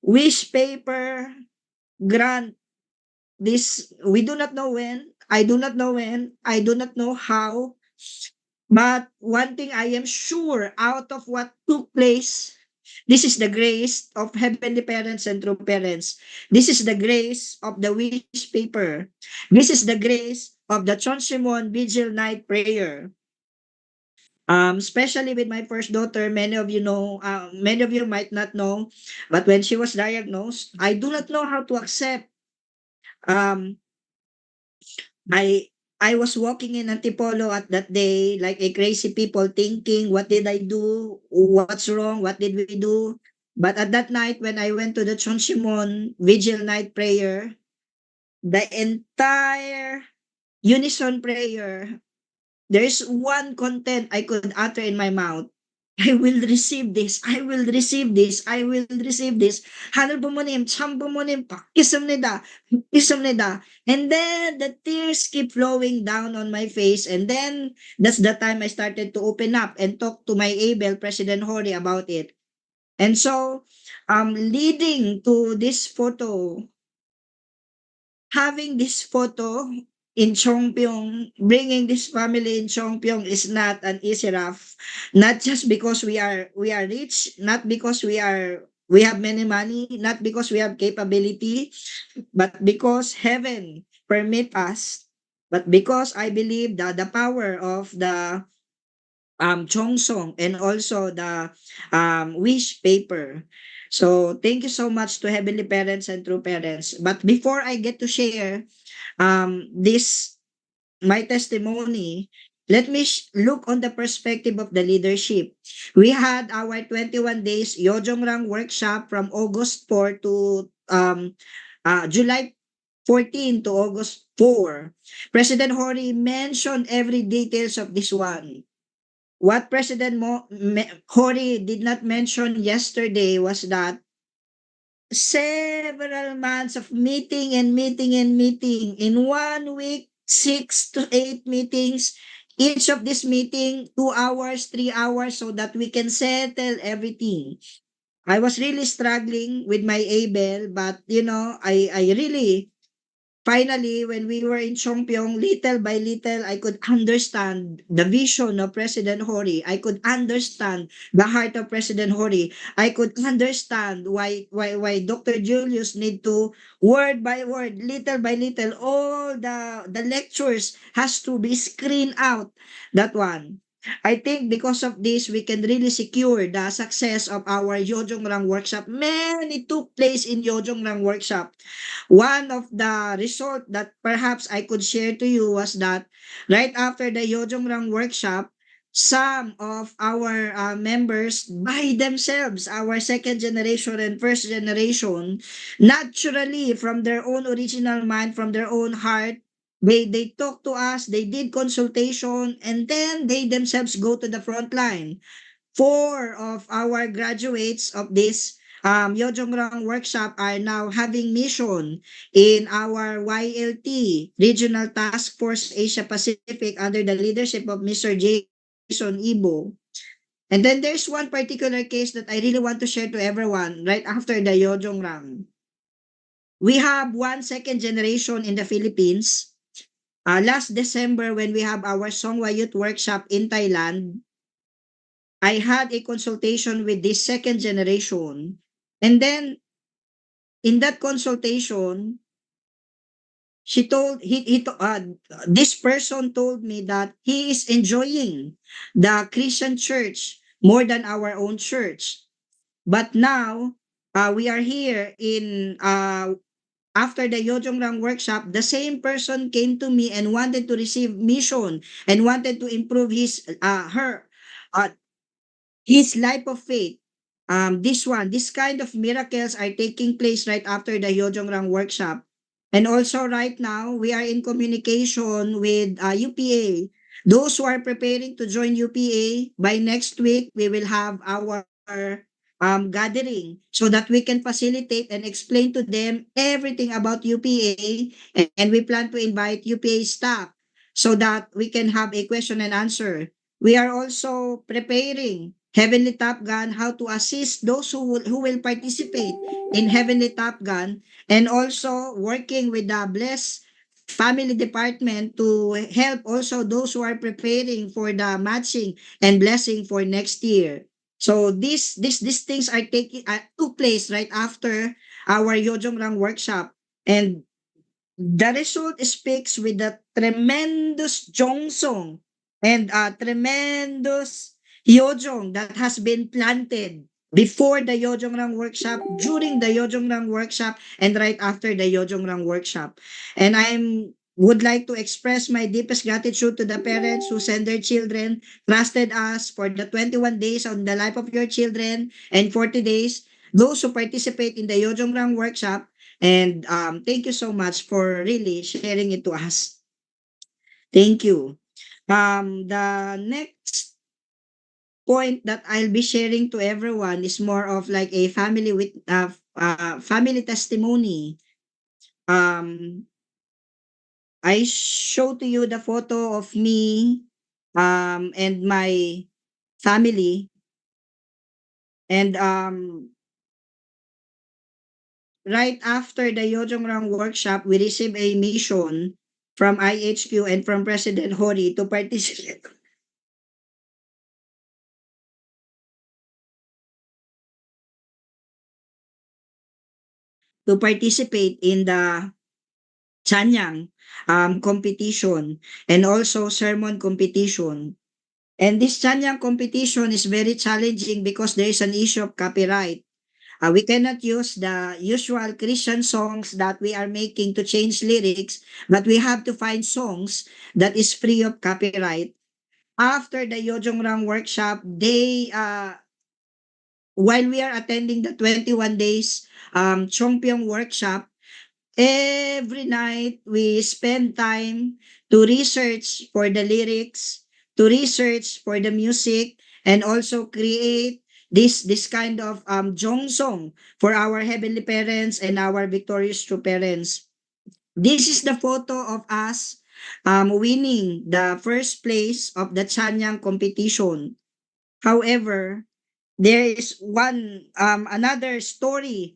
Wish paper grant this. We do not know when. I do not know when. I do not know how. But one thing I am sure out of what took place, this is the grace of heavenly parents and true parents. This is the grace of the wish paper. This is the grace of the Chonshimon Vigil Night Prayer. Especially with my first daughter, many of you know, many of you might not know, but when she was diagnosed, I do not know how to accept. Um, I I was walking in Antipolo at that day like a crazy people thinking, what did I do? What's wrong? What did we do? But at that night when I went to the Chonshimon Vigil Night Prayer, the entire unison prayer, there's one content I could utter in my mouth. I will receive this. I will receive this. I will receive this. Hanal bumunim, cham bumunim, pakisam nida, pakisam nida. And then the tears keep flowing down on my face. And then that's the time I started to open up and talk to my Abel, President Hori, about it. And so, leading to this photo, having this photo in Chongpyong, bringing this family in Chongpyong is not an easy rough. Not just because we are rich, not because we have many money, not because we have capability, but because heaven permit us. But because I believe that the power of the Chongsong and also the wish paper. So thank you so much to heavenly parents and true parents. But before I get to share this my testimony, let me look on the perspective of the leadership. We had our 21 days Yojongrang workshop from August 4 to July 14 to August 4. President Hori mentioned every details of this one. What Hori did not mention yesterday was that several months of meeting and meeting and meeting. In 1 week, 6 to 8 meetings. Each of this meeting, 2 hours, 3 hours, so that we can settle everything. I was really struggling with my Abel, but I really finally, when we were in Chongpyong, little by little, I could understand the vision of President Hori. I could understand the heart of President Hori. I could understand why Dr. Julius need to, word by word, little by little, all the lectures has to be screened out. That one. I think because of this, we can really secure the success of our Yojongrang workshop. Many took place in Yojongrang workshop. One of the result that perhaps I could share to you was that right after the Yojongrang workshop, some of our members by themselves, our second generation and first generation, naturally from their own original mind, from their own heart, They talk to us, they did consultation, and then they themselves go to the front line. Four of our graduates of this Yeongjong workshop are now having mission in our YLT, Regional Task Force Asia Pacific, under the leadership of Mr. Jason Ibo. And then there's one particular case that I really want to share to everyone right after the Yeongjong. We have one second generation in the Philippines. Last December, when we have our Songwa Youth Workshop in Thailand, I had a consultation with this second generation. And then in that consultation, she told this person told me that he is enjoying the Christian church more than our own church. But now we are here in after the Yeongjong workshop, the same person came to me and wanted to receive mission and wanted to improve uh, his life of faith. This kind of miracles are taking place right after the Yeongjong workshop. And also right now, we are in communication with UPA. Those who are preparing to join UPA, by next week, we will have our gathering so that we can facilitate and explain to them everything about UPA. And we plan to invite UPA staff so that we can have a question and answer. We are also preparing Heavenly Top Gun, how to assist those who will participate in Heavenly Top Gun, and also working with the Bless Family Department to help also those who are preparing for the matching and blessing for next year. So these things are taking took place right after our Yeongjong workshop, and the result speaks with the tremendous Jongsong and tremendous Yojong that has been planted before the Yeongjong workshop, during the Yeongjong workshop, and right after the Yeongjong workshop. And would like to express my deepest gratitude to the parents who send their children, trusted us for the 21 days on the life of your children and 40 days. Those who participate in the Yeongjong workshop, and thank you so much for really sharing it to us. Thank you. The next point that I'll be sharing to everyone is more of like a family testimony. Um, I show to you the photo of me and my family, and right after the Yeongjong workshop, we received a mission from IHQ and from President Hori to participate in the Chanyang competition and also sermon competition. And this Chanyang competition is very challenging because there is an issue of copyright. We cannot use the usual Christian songs that we are making to change lyrics, but we have to find songs that is free of copyright. After the Yeongjong workshop, while we are attending the 21 days Chongpyong workshop, every night we spend time to research for the lyrics, to research for the music, and also create this kind of jong song for our heavenly parents and our victorious true parents. This is the photo of us winning the first place of the Chanyang competition. However, there is another story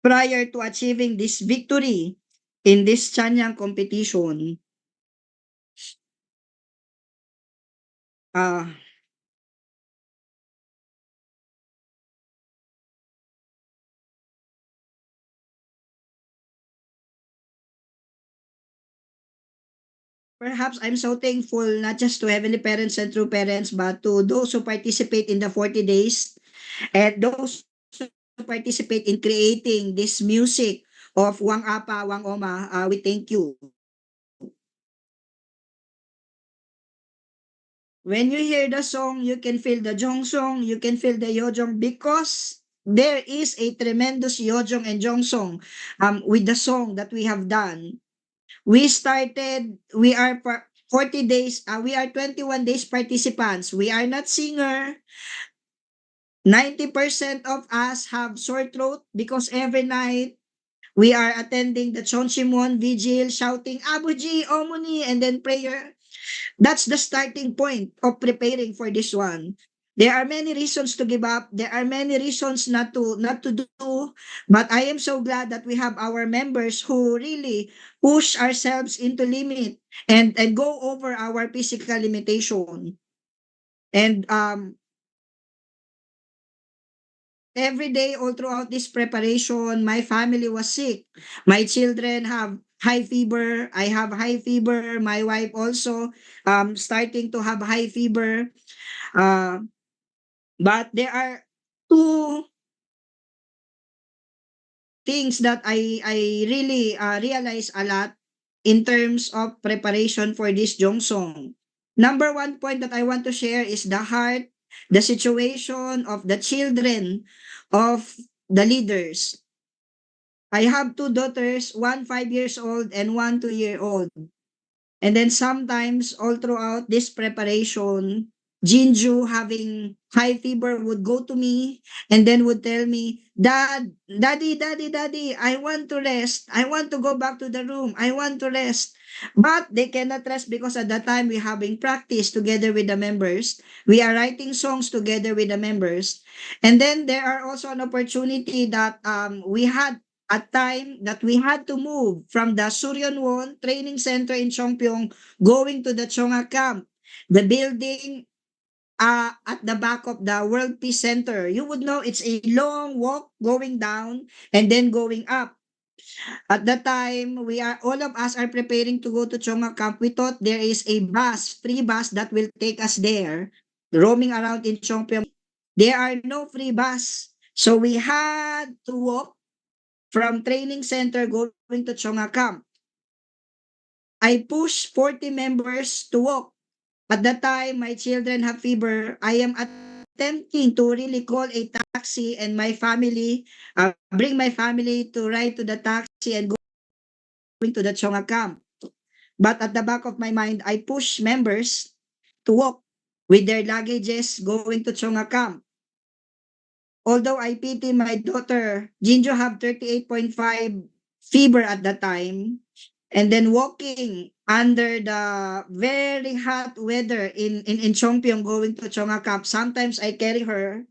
prior to achieving this victory in this Chanyang competition. Uh, Perhaps I'm so thankful not just to heavenly parents and true parents, but to those who participate in the 40 days and those who participate in creating this music of Wang Apa, Wang Oma. We thank you. When you hear the song, you can feel the Jong song, you can feel the Yojong, because there is a tremendous Yojong and Jong song with the song that we have done. We are 40 days, we are 21 days participants. We are not singer. 90% of us have sore throat because every night we are attending the Chonchimon vigil, shouting Abuji, Omuni, and then prayer. That's the starting point of preparing for this one. There are many reasons to give up. There are many reasons not to do. But I am so glad that we have our members who really push ourselves into limit and go over our physical limitation. And every day all throughout this preparation, my family was sick. My children have high fever. I have high fever. My wife also starting to have high fever. Uh, but there are two things that I really realize a lot in terms of preparation for this Jongsong. Number one point that I want to share is the heart, the situation of the children of the leaders. I have two daughters, one 5 years old and one 2 year old. And then sometimes all throughout this preparation, Jinju having high fever would go to me and then would tell me, Daddy, I want to rest. I want to go back to the room. I want to rest. But they cannot rest because at that time we're having practice together with the members. We are writing songs together with the members. And then there are also an opportunity that we had a time that we had to move from the Suryonwon Training Center in Chongpyong going to the Chonga camp, the building at the back of the World Peace Center. You would know it's a long walk going down and then going up. At that time, all of us are preparing to go to Chonga camp. We thought there is a bus, free bus that will take us there, roaming around in Chongpyong. There are no free bus. So we had to walk from training center going to Chonga camp. I pushed 40 members to walk. At that time, my children have fever. I am attempting to really call a taxi and my family, bring my family to ride to the taxi and going to the Chonga camp. But at the back of my mind, I push members to walk with their luggages going to Chonga camp. Although I pity my daughter, Jinjo have 38.5 fever at that time, and then walking under the very hot weather in Chongpyong going to Chonga Camp, sometimes I carry her.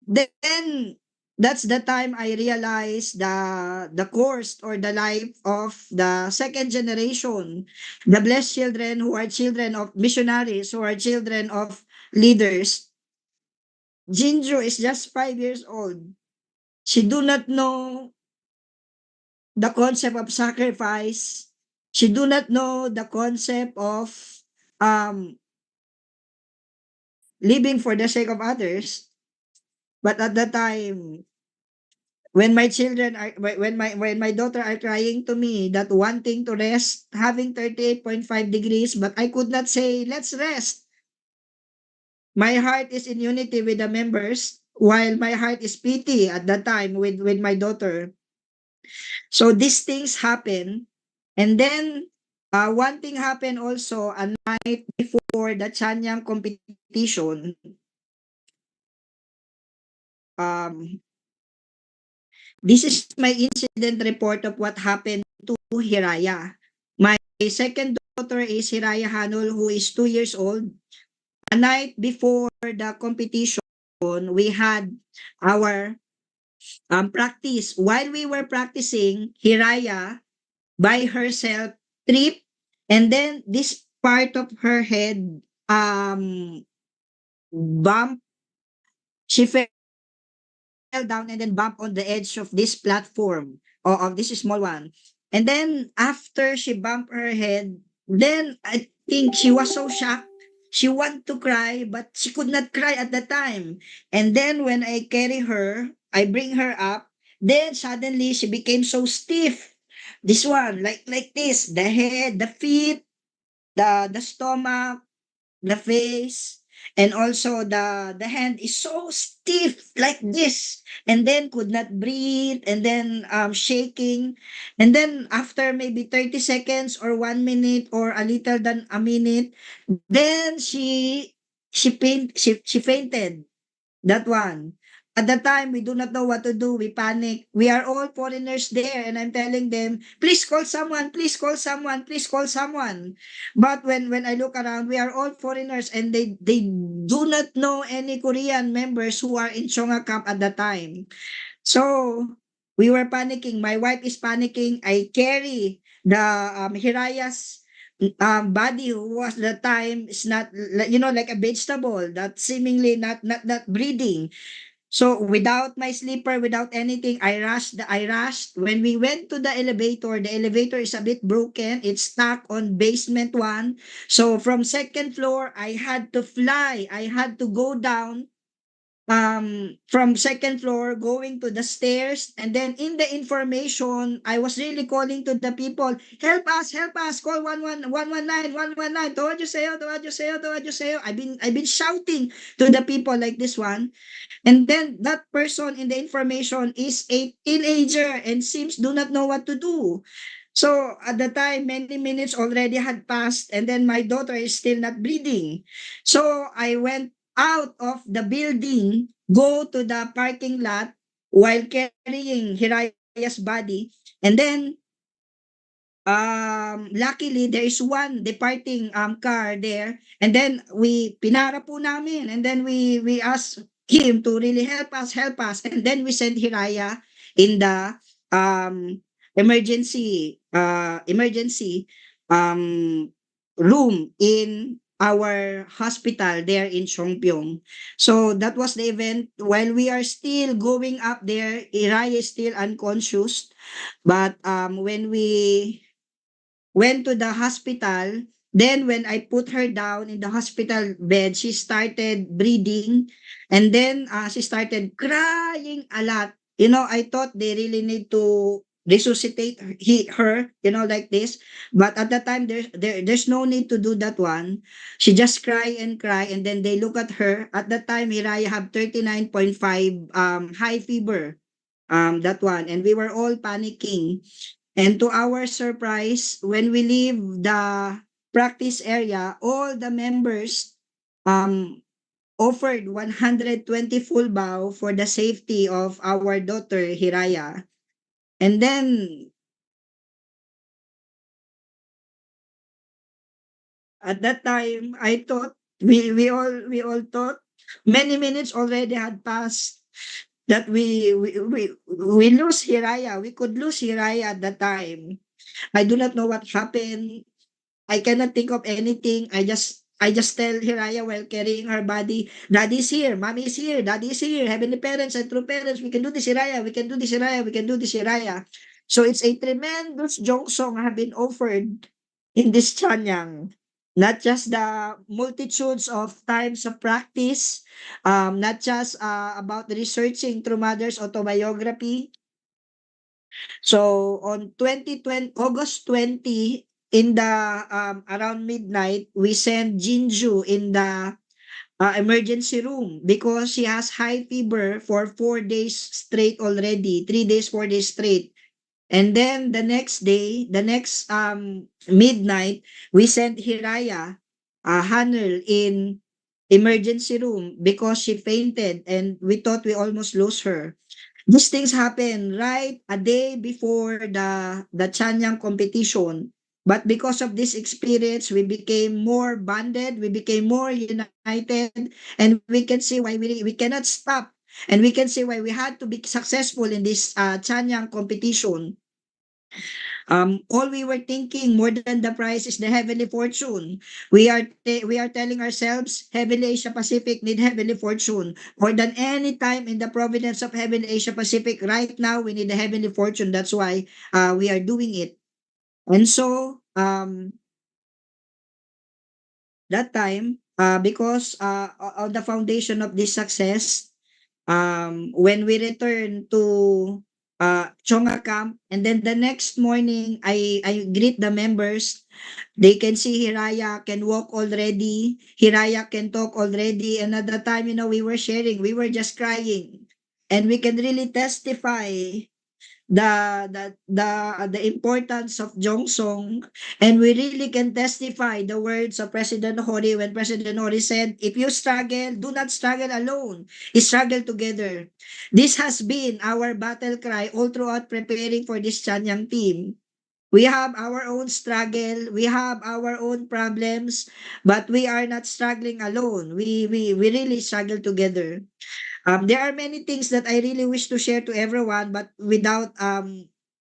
Then that's the time I realized the course or the life of the second generation, the blessed children who are children of missionaries, who are children of leaders. Jinjo is just 5 years old. She do not know the concept of sacrifice. She do not know the concept of um living for the sake of others. But at the time, when my children are when my daughter are crying to me that wanting to rest, having 38.5 degrees, but I could not say, let's rest. My heart is in unity with the members, while my heart is pity at that time with my daughter. So these things happen. And then one thing happened also a night before the Chanyang competition. Um, this is my incident report of what happened to Hiraya. My second daughter is Hiraya Hanul, who is 2 years old. A night before the competition, we had our practice. While we were practicing, Hiraya by herself trip, and then this part of her head bump, she fell down and then bump on the edge of this platform or of this small one. And then after she bumped her head, then I think she was so shocked. She wanted to cry, but she could not cry at the time. And then when I carry her, I bring her up, then suddenly she became so stiff. This one, like this, the head, the feet, the stomach, the face. and also the hand is so stiff like this, and then could not breathe, and then shaking, and then after maybe 30 seconds or 1 minute or a little than a minute, then she fainted. That one. At the time, we do not know what to do. We panic. We are all foreigners there, and I'm telling them, please call someone, please call someone, please call someone. But when I look around, we are all foreigners, and they do not know any Korean members who are in Chonga camp at the time. So we were panicking. My wife is panicking. I carry the Hiraya's body, who was the time is not like a vegetable that seemingly not breathing. So without my sleeper, without anything, I rushed. When we went to the elevator is a bit broken. It's stuck on basement 1. So from second floor, I had to fly. I had to go down from second floor going to the stairs, and then in the information I was really calling to the people, help us, call 119 told you, I've been shouting to the people like this one. And then that person in the information is a teenager and seems do not know what to do. So at the time, many minutes already had passed, and then my daughter is still not breathing. So I went out of the building, go to the parking lot while carrying Hiraya's body, and then luckily there is one departing car there, and then we pinara po namin, and then we asked him to really help us, and then we sent Hiraya in the um emergency um room in our hospital there in Chongpyong. So that was the event. While we are still going up there, Hiraya is still unconscious, but when we went to the hospital. Then when I put her down in the hospital bed, she started breathing, and then she started crying a lot. I thought they really need to resuscitate her, like this. But at the time, there's no need to do that one. She just cry, and then they look at her. At that time, Hiraya have 39.5 high fever. That one, and we were all panicking. And to our surprise, when we leave the practice area, all the members um, offered 120 full bow for the safety of our daughter, Hiraya. And then at that time, I thought, we all thought many minutes already had passed that we lose Hiraya. We could lose Hiraya at that time. I do not know what happened. I cannot think of anything. I just tell Hiraya while carrying her body, Daddy's here, Mommy is here, Daddy is here, Heavenly Parents and True Parents, we can do this, Hiraya, we can do this, Hiraya, we can do this, Hiraya. So it's a tremendous joke song have been offered in this Chanyang. Not just the multitudes of times of practice, not just about researching through mother's autobiography. So on 2020, August 20, in the around midnight, we send Jinju in the emergency room because she has high fever for 4 days straight already, 3 days, 4 days straight. And then the next day, the next midnight, we sent Hiraya, Hanel in emergency room because she fainted and we thought we almost lost her. These things happen right a day before the Chanyang competition. But because of this experience, we became more bonded, we became more united, and we can see why we cannot stop. And we can see why we had to be successful in this Chanyang competition. All we were thinking more than the prize is the heavenly fortune. We are telling ourselves, Heavenly Asia Pacific need heavenly fortune more than any time in the providence of Heavenly Asia Pacific. Right now, we need the heavenly fortune. That's why we are doing it. And so that time, because on the foundation of this success, when we return to Chonga camp, and then the next morning I greet the members. They can see Hiraya can walk already, Hiraya can talk already, and at the time, we were sharing, we were just crying, and we can really testify the importance of Jongsong, and we really can testify the words of President Hori when President Hori said, if you struggle, do not struggle alone, struggle together. This has been our battle cry all throughout preparing for this Chanyang team. We have our own struggle, we have our own problems, but we are not struggling alone. We really struggle together. There are many things that I really wish to share to everyone, but without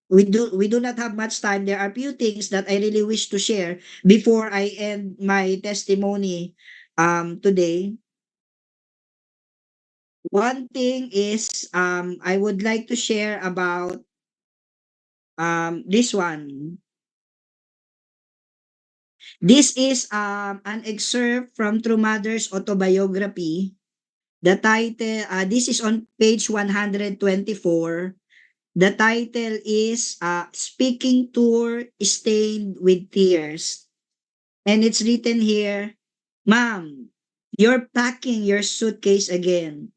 we do not have much time. There are few things that I really wish to share before I end my testimony today. One thing is I would like to share about this one. This is an excerpt from True Mother's autobiography. The title, this is on page 124. The title is Speaking Tour Stained with Tears. And it's written here, Mom, you're packing your suitcase again.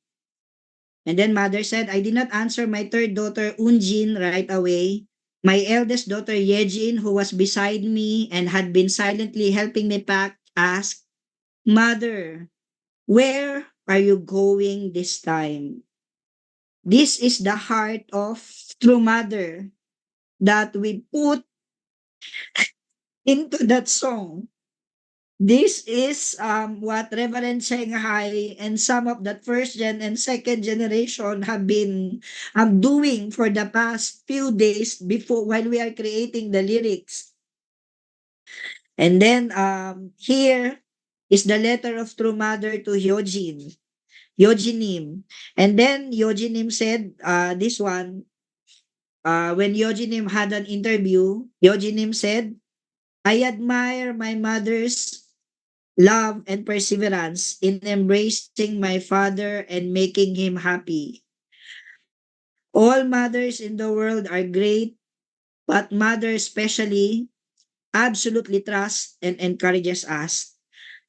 And then mother said, I did not answer my third daughter, Unjin, right away. My eldest daughter, Yejin, who was beside me and had been silently helping me pack, asked, Mother, where are you going this time? This is the heart of true mother that we put into that song. This is what Reverend Shanghai and some of that first gen and second generation have been doing for the past few days before while we are creating the lyrics. And then here is the letter of true mother to Yojinim. And then Yojinim said this one, when Yojinim had an interview, Yojinim said, I admire my mother's love and perseverance in embracing my father and making him happy. All mothers in the world are great, but mother especially absolutely trusts and encourages us.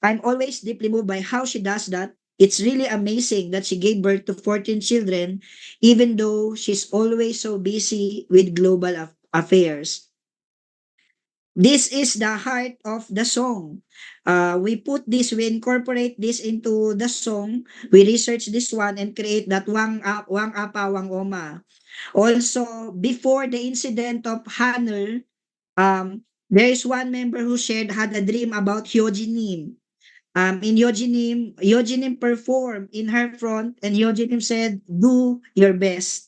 I'm always deeply moved by how she does that. It's really amazing that she gave birth to 14 children, even though she's always so busy with global affairs. This is the heart of the song. We incorporate this into the song. We research this one and create that wang apa wang oma. Also, before the incident of Hanul, there is one member who had a dream about Hyojinim. In Hyojinim performed in her front, and Hyojinim said, "Do your best."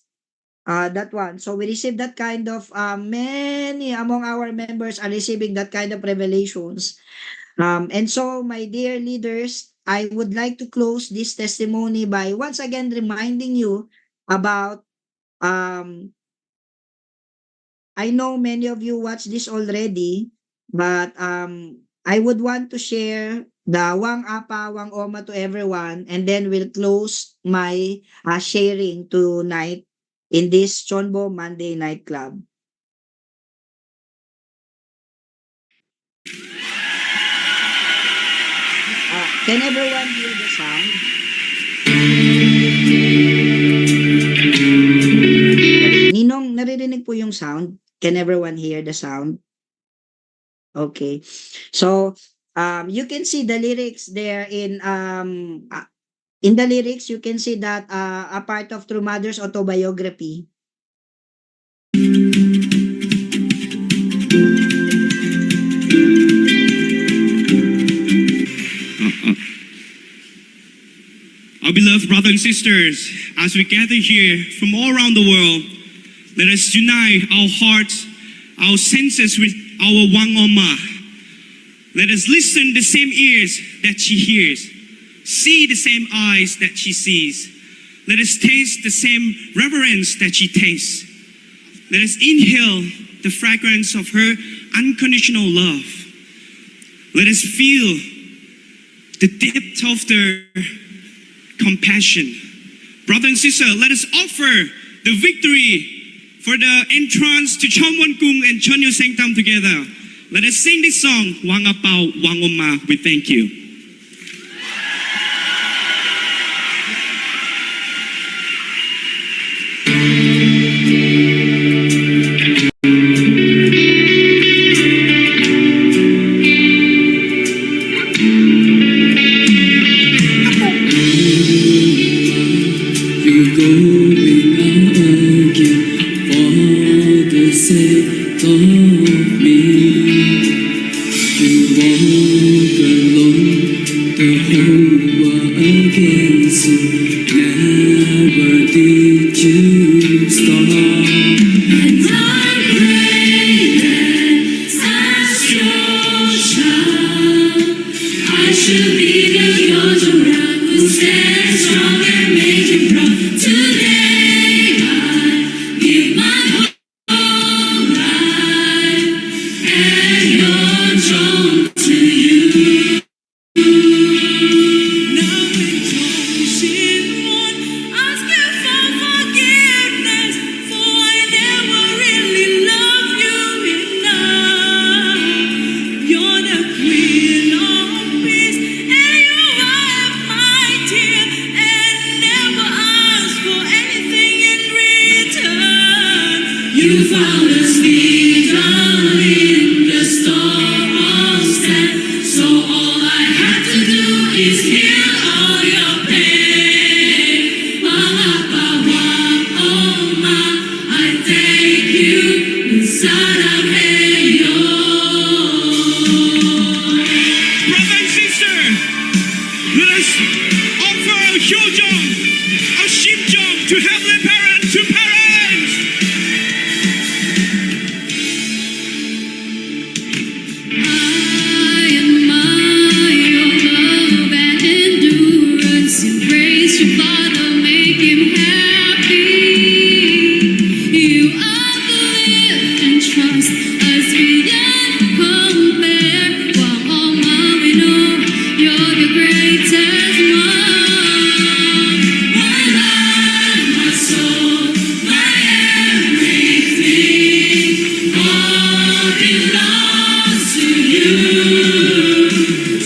That one. So we received that kind of many among our members are receiving that kind of revelations. And so, my dear leaders, I would like to close this testimony by once again reminding you about I know many of you watch this already, but I would want to share the Wang Apa, Wang Oma to everyone, and then we'll close my sharing tonight in this CheonBo Monday Night Club. Can everyone hear the sound? Ninong, naririnig po yung sound? Can everyone hear the sound? Okay. So, you can see the lyrics there in the lyrics, you can see that a part of True Mother's autobiography. Our beloved brothers and sisters, as we gather here from all around the world, let us unite our hearts, our senses with our Wang Oma. Let us listen the same ears that she hears, see the same eyes that she sees. Let us taste the same reverence that she tastes. Let us inhale the fragrance of her unconditional love. Let us feel the depth of their compassion. Brother and sister, let us offer the victory for the entrance to Cheonwon-gung and Cheonyu Sanctum together. Let us sing this song, Wang Apao, Wang Oma. We thank you. You're going out again for the sake of me. You walk alone the whole world against you. Never did you stop. And I pray that as your child, I should be the Yojoran who stands strong and make you proud. Today I give my whole life and your throne to you. Now in Johnson 1, asking for forgiveness, for I never really loved you enough. You're the Queen of Peace, and you wipe my tear, and never ask for anything in return. You found us down in the storm of sand, so all I have to do is heal all your pain. Mama, oh ma, I thank you inside of Brother and sister, let us offer our Hyojong, our Shimjong to heavenly parents, to parents. I admire your love and endurance. Embrace your father, make him happy. You uplift and trust us beyond compare. While all we know, you're the greatest one. My life, my soul, my everything, all belongs to you.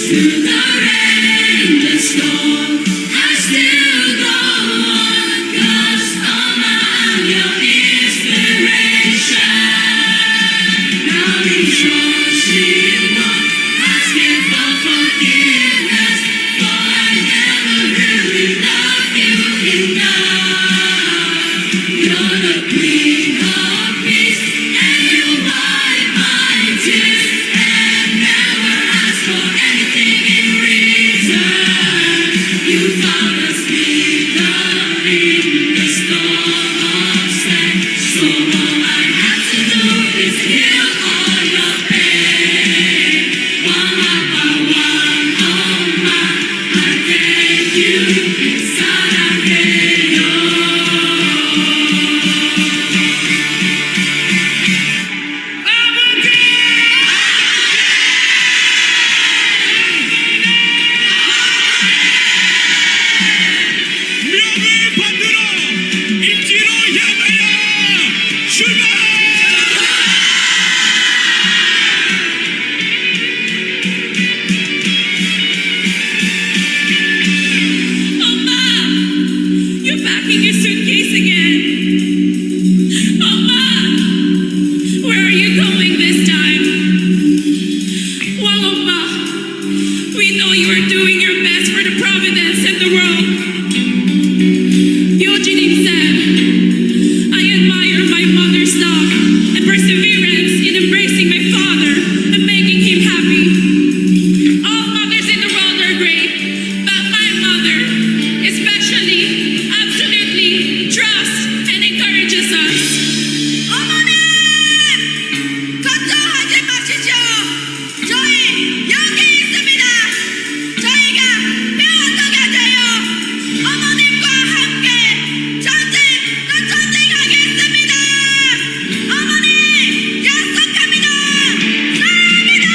Through the rain, the storm, I still go on, 'cause I'm your inspiration. Now in Johnson 1, asking for forgiveness, for I never really loved you enough. You're the Queen of Peace, and you wipe my tears, and never ask for anything in return. You found us in the storm of sand, so all I have to do is heal all your pain. One oh my, I thank you inside of 명을 받들어 인지로 향하여 출발! Oh, Mom, you're packing your suitcase again. Oh, Mom, where are you going this time? Well, oh, Mom, we know you are doing your best for the providence and the world. Eugene said, I admire my mother's love and perseverance in embracing my father and making him happy. All mothers in the world are great, but my mother, especially, absolutely trusts and encourages us. 어머니! 걱정하지 마시죠. 저희 여기 있습니다. 저희가 배워서 가자요. 어머님과 함께 전쟁 또 전쟁하겠습니다. 어머니 약속합니다. 사랑합니다.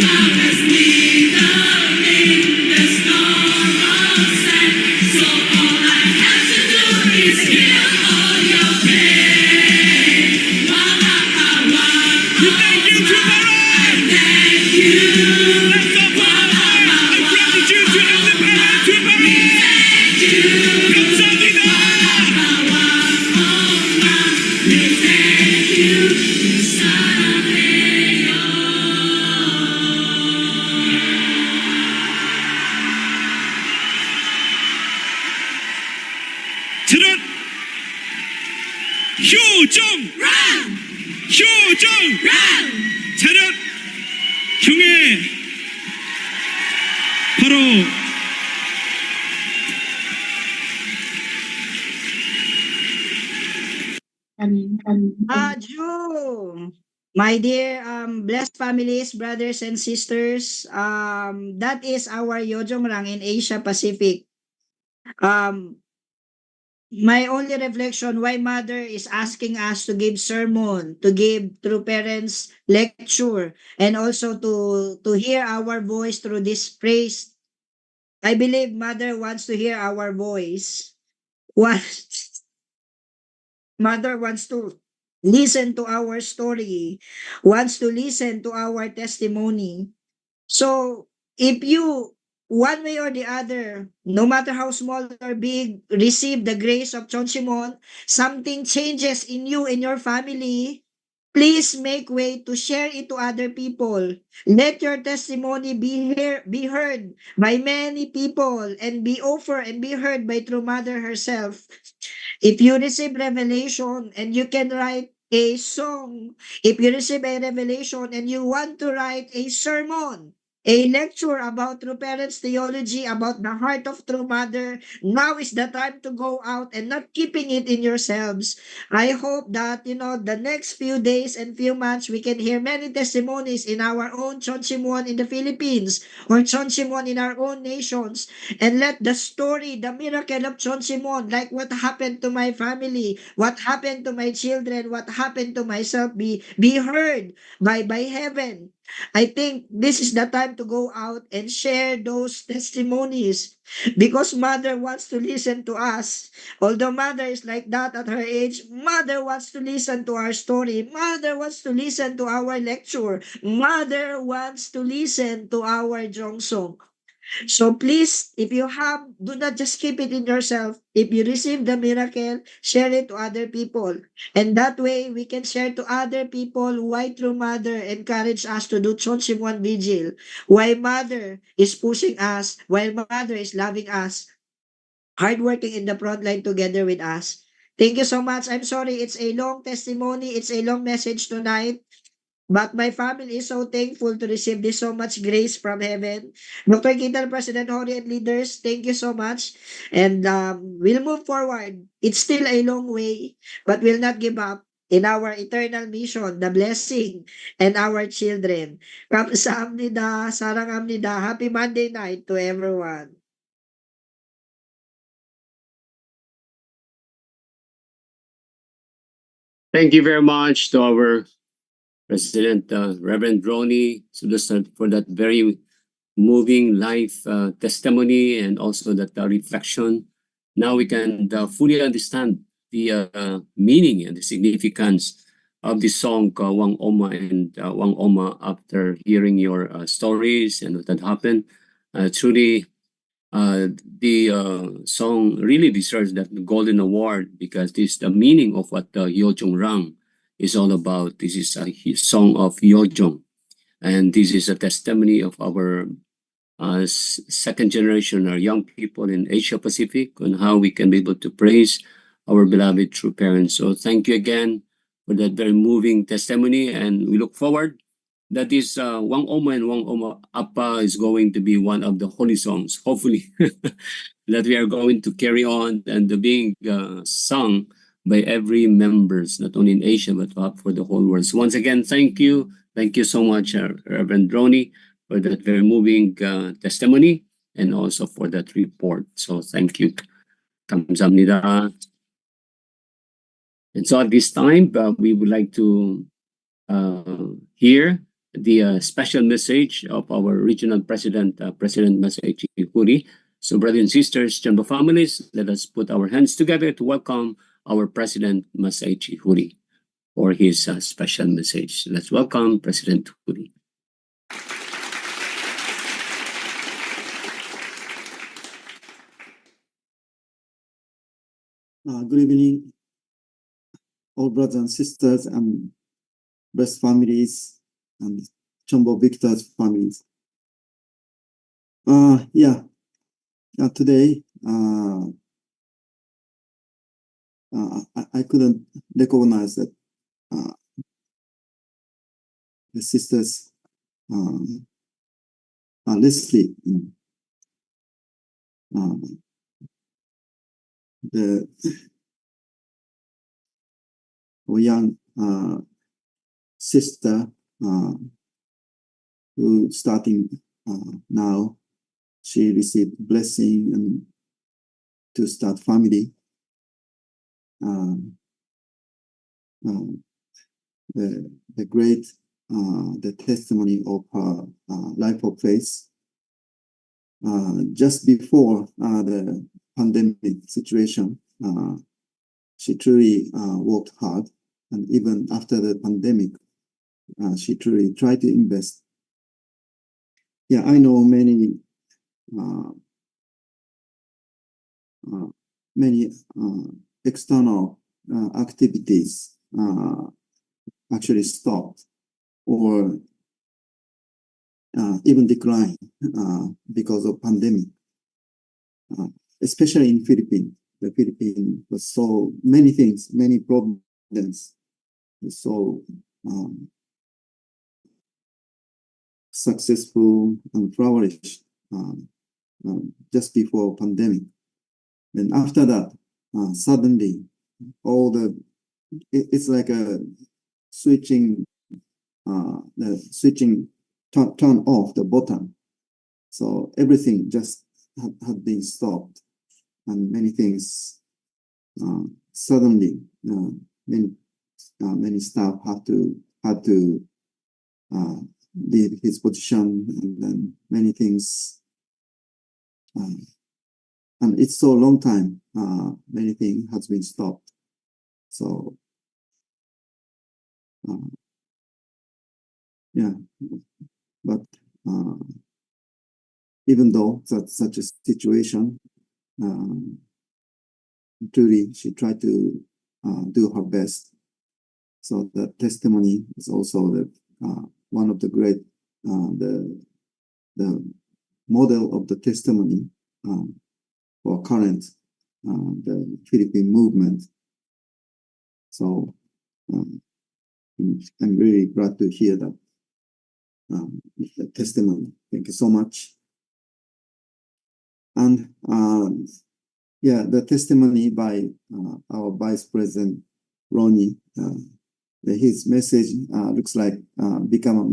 Promise me the ring, the storm of sand. So all I have to do is heal all your pain. We thank you, Trooper! Thank you. Let's up our gratitude to independent Trooper! 감사합니다! 차렷! 효정! 효정! 차렷! 경애! 바로 Ju, my dear blessed families, brothers and sisters, that is our Yojong in Asia Pacific. Um, my only reflection why mother is asking us to give sermon, to give through parents lecture, and also to hear our voice through this praise. I believe mother wants to hear our voice. What mother wants to listen to our story, wants to listen to our testimony. So if you, one way or the other, no matter how small or big, receive the grace of Chonchimon, something changes in you, in your family, please make way to share it to other people. Let your testimony be heard by many people and be offered and be heard by True Mother herself. If you receive revelation and you can write a song, if you receive a revelation and you want to write a sermon, a lecture about true parents theology, about the heart of true mother, now is the time to go out and not keeping it in yourselves. I hope that, the next few days and few months, we can hear many testimonies in our own Chonchimuan in the Philippines or Chonchimuan in our own nations, and let the story, the miracle of Chon Simon, like what happened to my family, what happened to my children, what happened to myself, be heard by heaven. I think this is the time to go out and share those testimonies because mother wants to listen to us. Although mother is like that at her age, mother wants to listen to our story. Mother wants to listen to our lecture. Mother wants to listen to our Jong song. So please, if you have, do not just keep it in yourself. If you receive the miracle, share it to other people. And that way, we can share to other people why True Mother encourage us to do Chonchimwan Vigil. Why Mother is pushing us, why Mother is loving us, hardworking in the front line together with us. Thank you so much. I'm sorry, it's a long testimony. It's a long message tonight. But my family is so thankful to receive this so much grace from heaven. Dr. Kitan, President Hori, and leaders, thank you so much. And we'll move forward. It's still a long way, but we'll not give up in our eternal mission, the blessing, and our children. Kamsahamnida, sarangamnida. Happy Monday night to everyone. Thank you very much to our President Reverend Ronnie Sulusad for that very moving life testimony and also that reflection. Now we can fully understand the meaning and the significance of the song Wang Oma and Wang Oma after hearing your stories and what had happened. Truly, the song really deserves that golden award because this the meaning of what Yojong Rang is all about. This is a song of Yojong, and this is a testimony of our second generation or young people in Asia Pacific on how we can be able to praise our beloved true parents. So thank you again for that very moving testimony, and we look forward that this Wang Oma and Wang Oma Appa is going to be one of the holy songs, hopefully, that we are going to carry on and being sung by every members, not only in Asia, but for the whole world. So once again, thank you. Thank you so much, Reverend Ronnie, for that very moving testimony and also for that report. So thank you. 감사합니다. And so at this time, we would like to hear the special message of our regional president, President Masaichi Kuri. So, brothers and sisters, CheonBo families, let us put our hands together to welcome our President Masaichi Kuri for his special message. Let's welcome President Kuri. Good evening, all brothers and sisters and best families and CheonBo Victor's families. Today, I couldn't recognize that the sisters Leslie, the young sister who starting now, she received blessing and to start family. The great the testimony of her life of faith just before the pandemic situation. She truly worked hard, and even after the pandemic, she truly tried to invest. I know many external activities actually stopped or even declined because of pandemic, especially in Philippines. The Philippines was so many things, many problems, so successful and flourished just before pandemic. Then after that, suddenly, it's like a switching, turn off the button. So everything just had been stopped, and many things suddenly, many staff had to leave his position, and then many things. And it's so long time, many things has been stopped. So, but even though that's such a situation, truly she tried to do her best. So the testimony is also the one of the great the model of the testimony for current the Philippine movement. So I'm really glad to hear that the testimony. Thank you so much. And the testimony by our Vice President Ronnie. His message looks like become a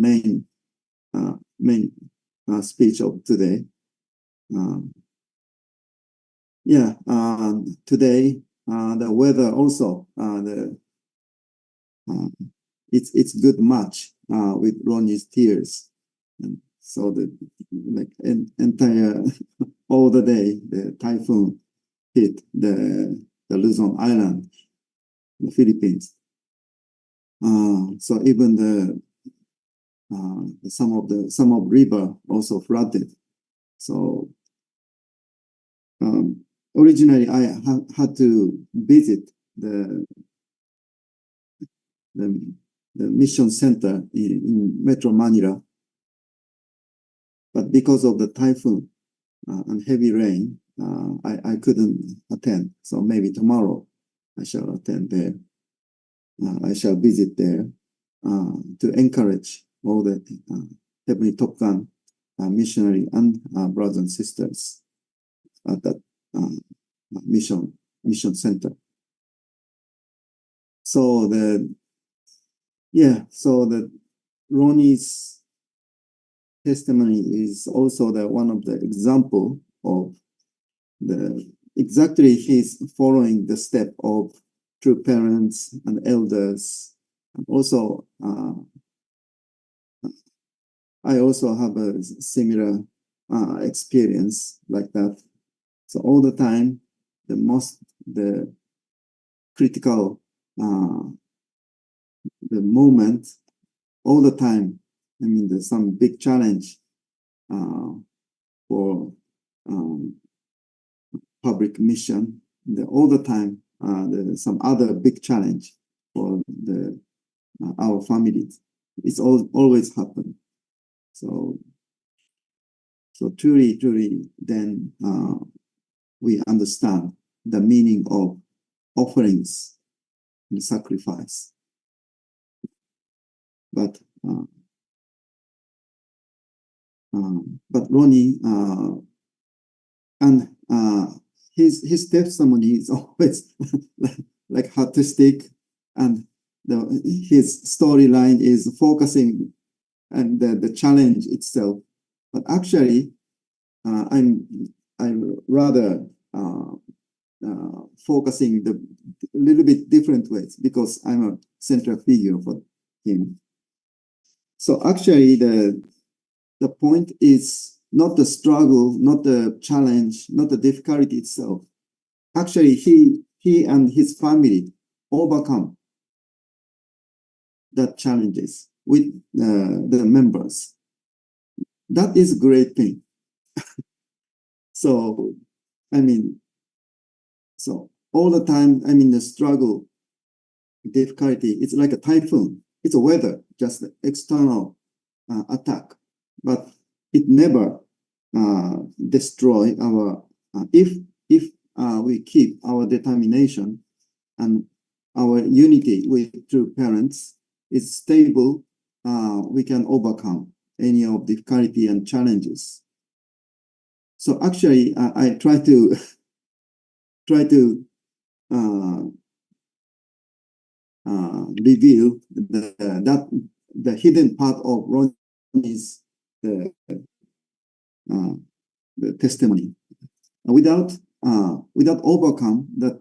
main speech of today. Today the weather also it's good match with Ronnie's tears, and so the entire all the day the typhoon hit the Luzon Island, the Philippines. So even some of river also flooded. So originally I had to visit the mission center in Metro Manila, but because of the typhoon and heavy rain, I couldn't attend. So maybe tomorrow I shall attend there. I shall visit there to encourage all the Heavenly Top Gun missionary and brothers and sisters at that mission center. So the Ronnie's testimony is also the one of the example of exactly he's following the step of true parents and elders, and also I also have a similar experience like that. So all the time, the critical the moment, all the time. I mean, there's some big challenge for public mission. All the time, there's some other big challenge for our families. It's always happen. So truly, then we understand the meaning of offerings and sacrifice. But Ronnie and his testimony is always like artistic, and his storyline is focusing and the challenge itself. But actually, I'm rather focusing a little bit different ways because I'm a central figure for him. So actually, the point is not the struggle, not the challenge, not the difficulty itself. Actually, he and his family overcome that challenges with the members. That is a great thing. So, I mean, so all the time, I mean, the struggle, difficulty, it's like a typhoon. It's a weather, just external attack, but it never destroy our. If we keep our determination and our unity with true parents is stable, we can overcome any of difficulty and challenges. So actually, I try to reveal the hidden part of Ronnie's the testimony. Without overcome that,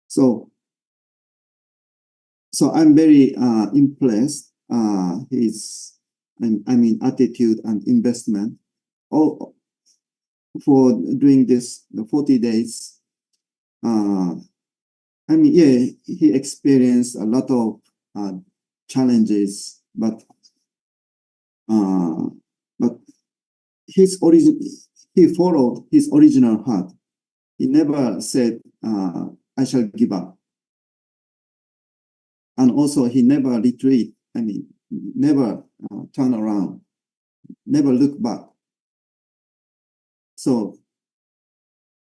so I'm very impressed his attitude and investment all for doing this the 40 days. He experienced a lot of challenges, but he followed his original heart. He never said, I shall give up. And also he never retreat. Never turn around, never look back. So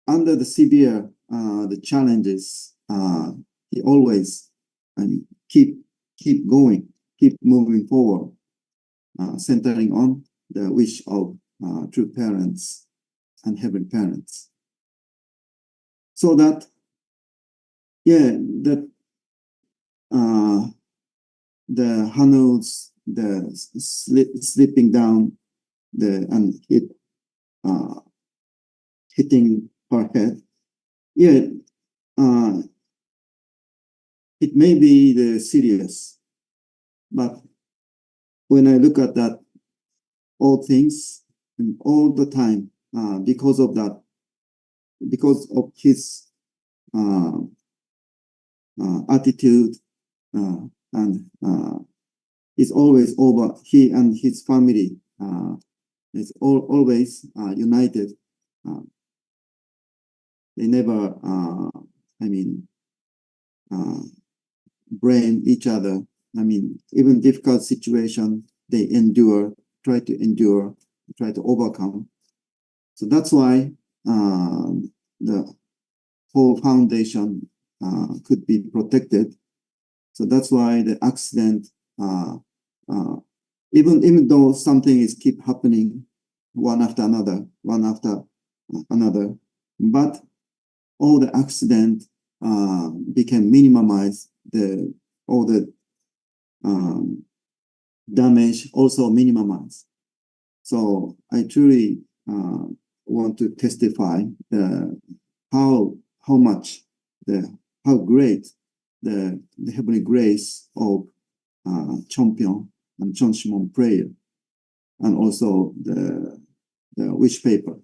under the severe the challenges, he always keep going, keep moving forward, centering on the wish of true parents and heavenly parents. So that, the Hanu's, the slipping down, and hitting her head. It may be the serious, but when I look at that, all things and all the time, because of that, because of his attitude, and is always over. He and his family is always united. They never, blame each other. Even difficult situation, they try to overcome. So that's why the whole foundation could be protected. So that's why the accident, even though something is keep happening one after another, but all the accident became minimized. All the damage also minimized. So I truly want to testify how great the heavenly grace of Cheonpyeong and Cheonshimon prayer and also the wish paper.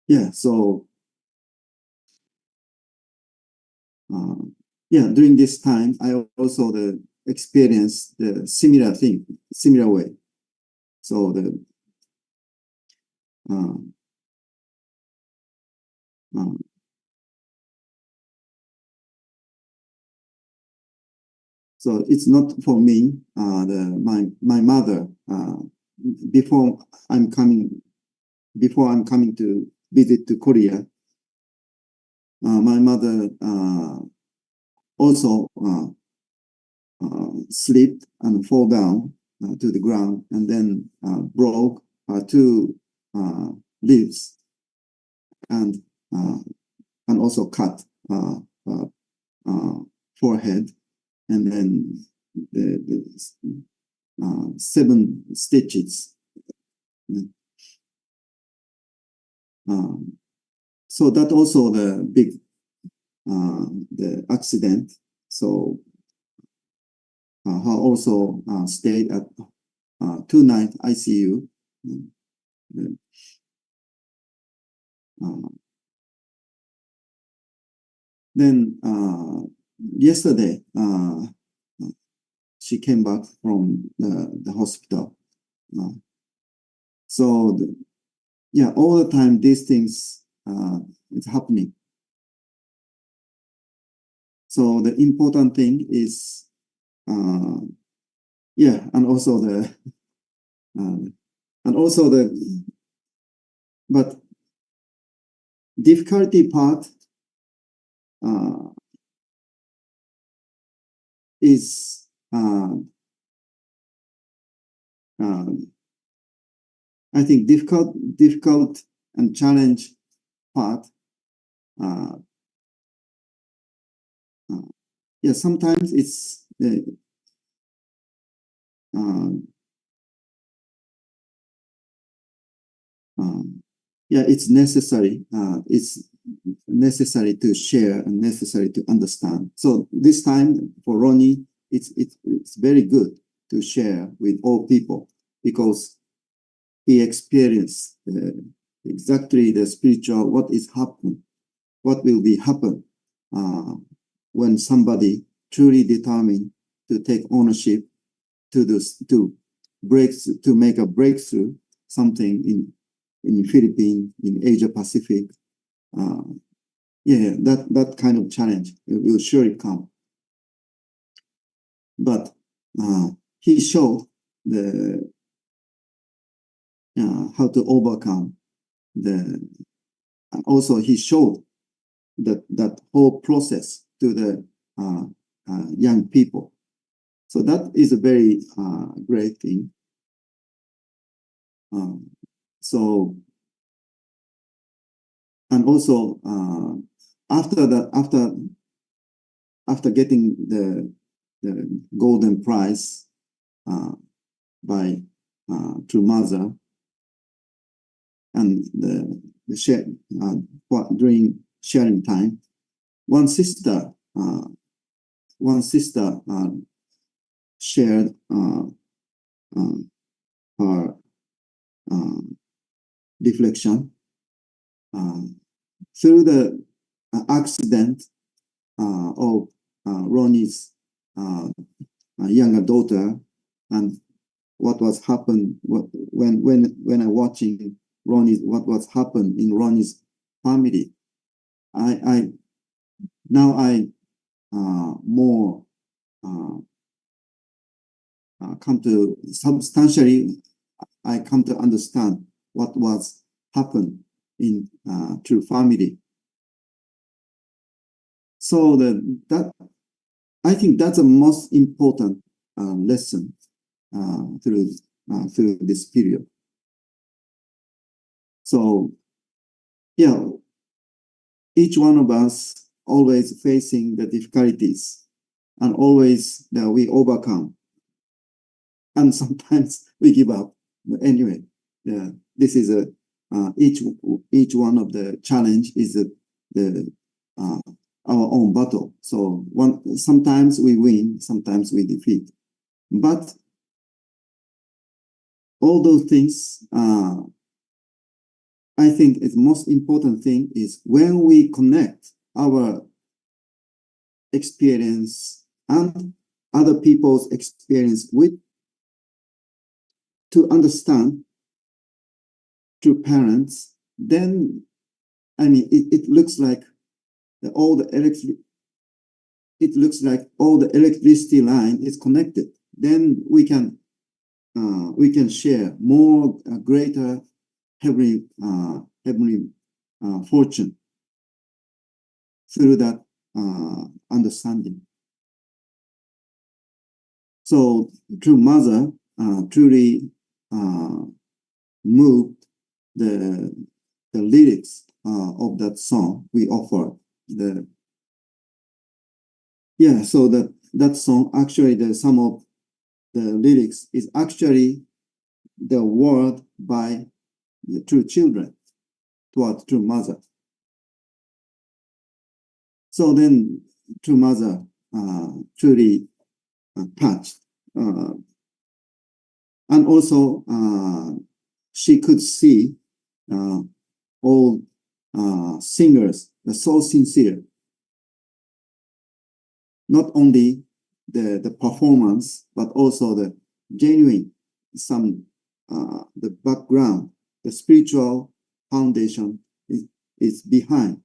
Yeah, so yeah, during this time, I also experienced the similar thing, similar way. So so it's not for me. My mother, before I'm coming to visit to Korea, my mother also slipped and fall down to the ground, and then broke two ribs, and also cut forehead, and then the 7 stitches. So that also the big the accident. So her also stayed at 2-night ICU. Then yesterday she came back from the hospital. So yeah, all the time these things it's happening. So the important thing is yeah, and also but difficulty part is I think difficult and challenge part. Yeah, sometimes it's yeah, it's necessary. It's necessary to share and necessary to understand. So this time for Ronnie, it's very good to share with all people, because he experienced exactly the spiritual, what is happening, what will be happen when somebody truly determined to take ownership to make a breakthrough, something in Philippines, in Asia Pacific. Yeah, that kind of challenge will surely come. But he showed how to overcome also he showed that whole process to the young people. So that is a very great thing. So, and also after getting the golden prize by True Mother, and during sharing time, one sister shared her reflection through the accident of Ronnie's younger daughter, and what was happened when I watching what was happened in Ronnie's family. I more come to substantially, I come to understand what was happened in True Family. So that I think that's the most important lesson through this period. So yeah, each one of us always facing the difficulties, and always we overcome, and sometimes we give up. But anyway, yeah, this is each one of the challenge is our own battle. So sometimes we win, sometimes we defeat. But all those things, I think the most important thing is when we connect our experience and other people's experience with to understand to parents, then I mean it looks like all the electricity line is connected. Then we can share more greater heavenly fortune through that understanding. So True Mother truly moved the lyrics of that song we offered. So that song actually some of the lyrics is actually the word by the true children toward True Mother. So then True Mother truly touched. And also she could see all singers are so sincere. Not only the performance, but also the genuine, the background, the spiritual foundation is behind.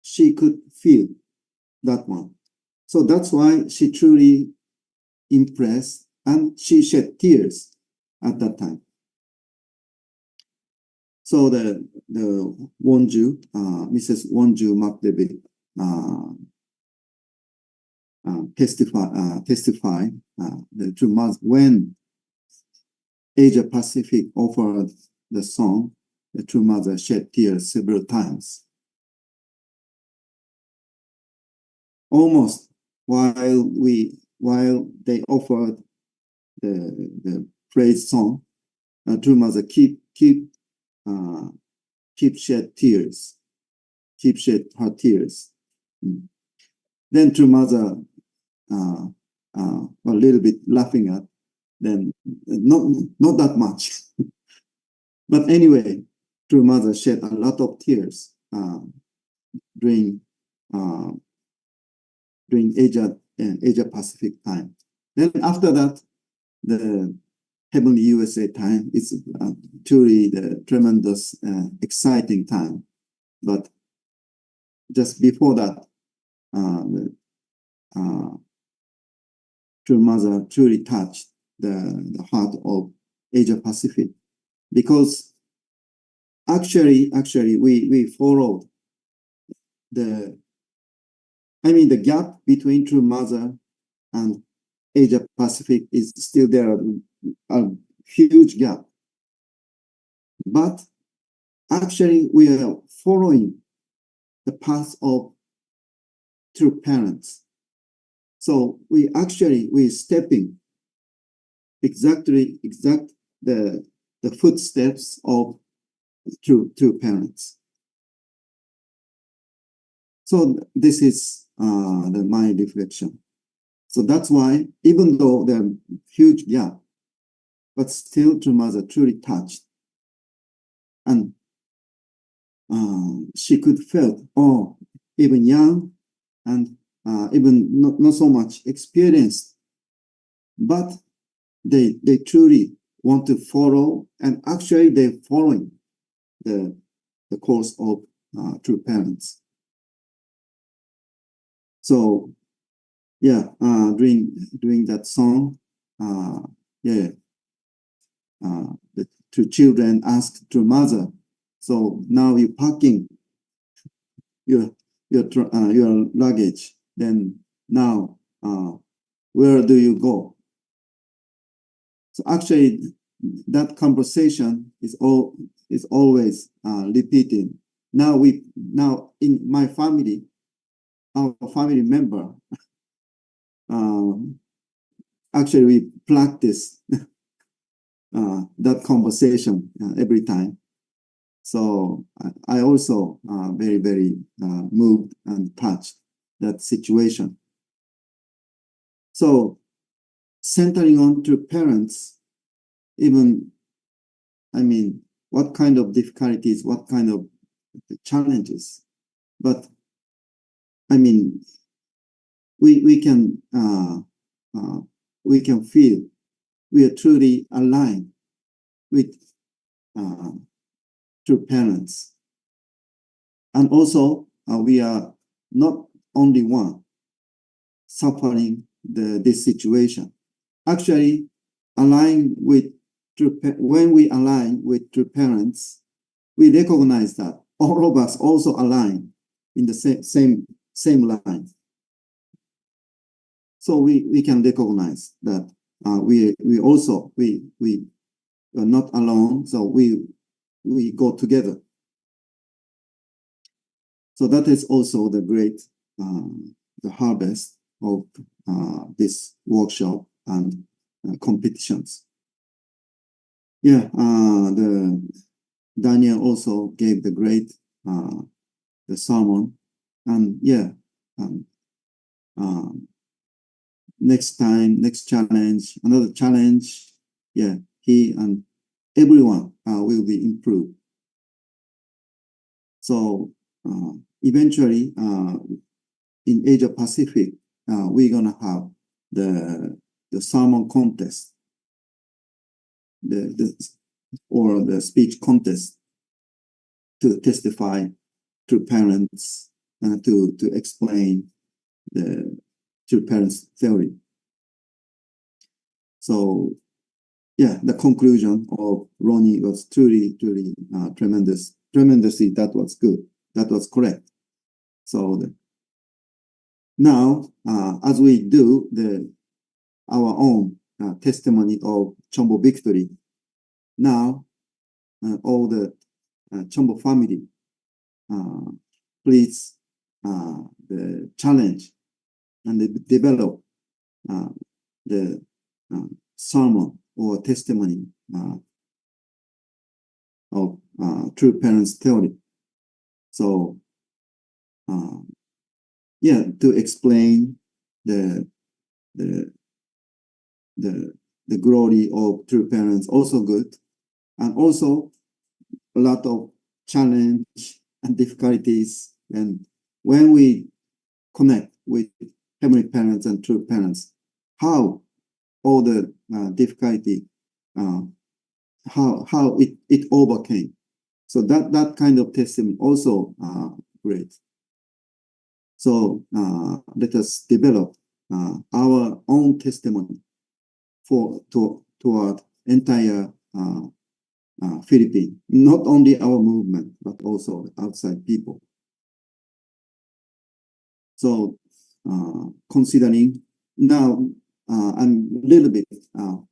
She could feel that one. So that's why she truly impressed and she shed tears at that time. So the Wonju, Mrs. Wonju McDavid testify the True Mother when Asia Pacific offered the song, the True Mother shed tears several times. Almost while they offered the praise song, True Mother keep shed her tears. Then True Mother a little bit laughing at, then not that much. But anyway, True Mother shed a lot of tears during Asia Pacific time. Then after that, the Heavenly USA time is truly the tremendous exciting time. But just before that, True Mother truly touched the heart of Asia Pacific, because actually we followed the gap between True Mother and Asia Pacific is still there, a huge gap. But actually we are following the path of true parents. So we're stepping exact the footsteps of true parents. So this is my reflection. So that's why, even though there are huge gap, but still True Mother truly touched, and she could felt, even young and even not so much experienced, but they truly want to follow, and actually they're following the course of true parents. So during that song, the two children asked True Mother, so now you're packing your luggage, then now where do you go? So actually that conversation is always repeating. Now in my family, our family member, actually we practice that conversation every time. So I also very moved and touched that situation. So centering on to parents, even, I mean, what kind of difficulties, what kind of challenges. But I mean, we can feel we are truly aligned with true parents, and also we are not only one suffering this situation. Actually, when we align with true parents, we recognize that all of us also align in the same line. So we can recognize that we are not alone. So we go together. So that is also the great the harvest of this workshop and competitions. Yeah, the Daniel also gave the great the sermon, and yeah, next time, next challenge, another challenge. Yeah, he and everyone will be improved. So eventually, in Asia Pacific, we're gonna have the sermon contest, or the speech contest to testify to parents and to explain the to parents theory. So yeah, the conclusion of Ronnie was truly tremendously. That was good. That was correct. So now, as we do our own testimony of CheonBo victory, now all the CheonBo family, please the challenge and develop the sermon or testimony of true parents theory. So yeah, to explain the glory of true parents, also good, and also a lot of challenge and difficulties. And when we connect with heavenly parents and true parents, how all the difficulty, how it overcame. So that kind of testimony also great. So let us develop our own testimony toward entire Philippines, not only our movement but also outside people. So considering now, I'm a little bit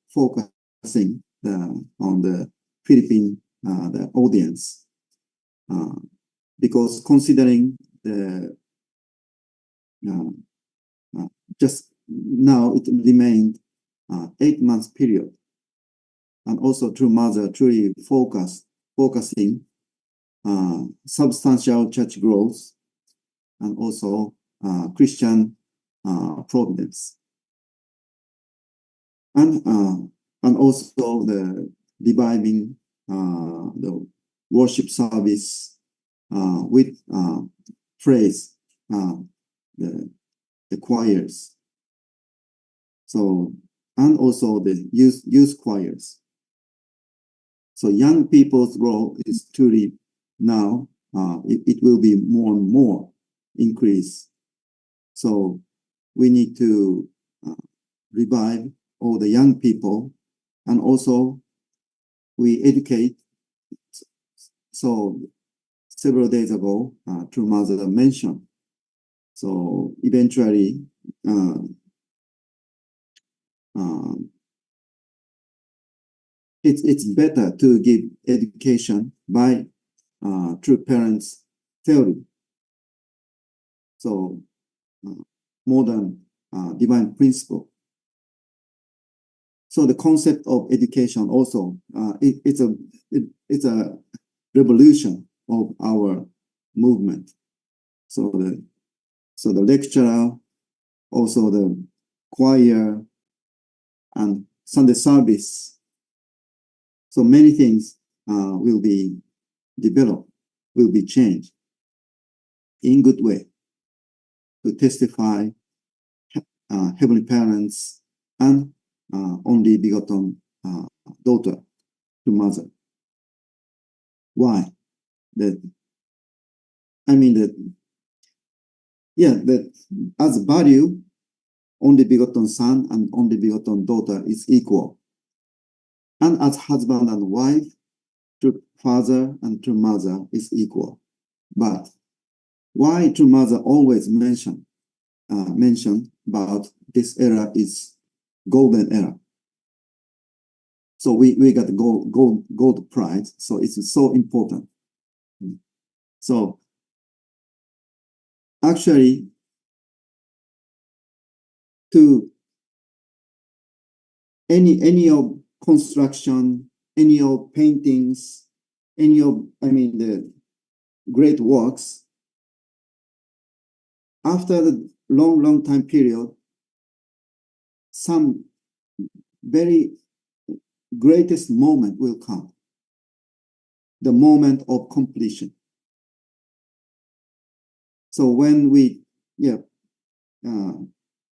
focusing on the Philippine the audience, because considering the just now it remained 8 months period, and also True Mother truly focusing substantial church growth and also Christian providence, and also the reviving the worship service with praise, the choirs. So, and also the youth choirs. So young people's role is truly now, it will be more and more increase. So we need to revive all the young people, and also we educate. So several days ago, True Mother mentioned. So eventually, it's better to give education by true parents theory. So more than divine principle. So the concept of education also, it's a revolution of our movement. So the lecturer, also the choir, and Sunday service. So many things will be developed, will be changed in good way to testify Heavenly Parents and only begotten daughter to mother. Why? That that as value, only begotten son and only begotten daughter is equal. And as husband and wife, to father and to mother is equal. But why to mother always mention about this era is golden era? So we got gold prize. So it's so important. So actually, to any of construction, any of paintings, any of the great works, after the long time period, some very greatest moment will come. The moment of completion. So when we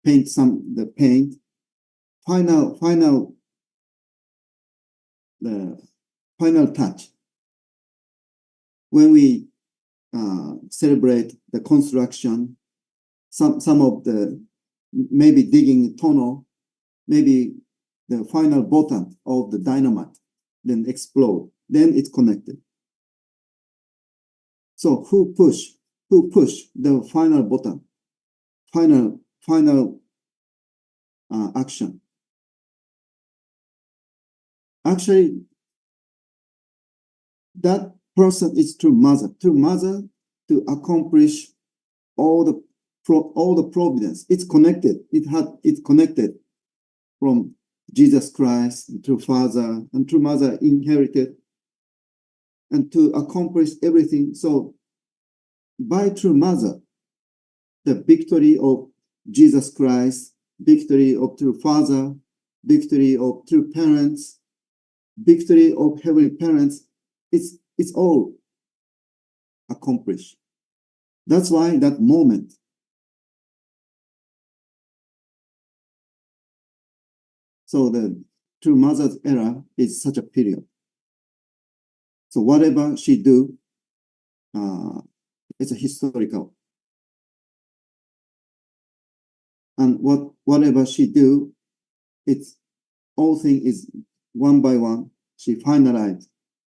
paint the final touch, when we celebrate the construction, some of the maybe digging tunnel, maybe the final button of the dynamite then explode, then it's connected. So who push the final button, final action? Actually, that person is true mother to accomplish all the providence. It's connected. It's connected from Jesus Christ to Father and to Mother inherited, and to accomplish everything. So by true Mother, the victory of Jesus Christ, victory of true Father, victory of true parents, victory of Heavenly Parents, it's all accomplished. That's why that moment, so the true Mother's era is such a period. So whatever she do, it's a historical. And whatever she do, it's all thing is one by one. She finalized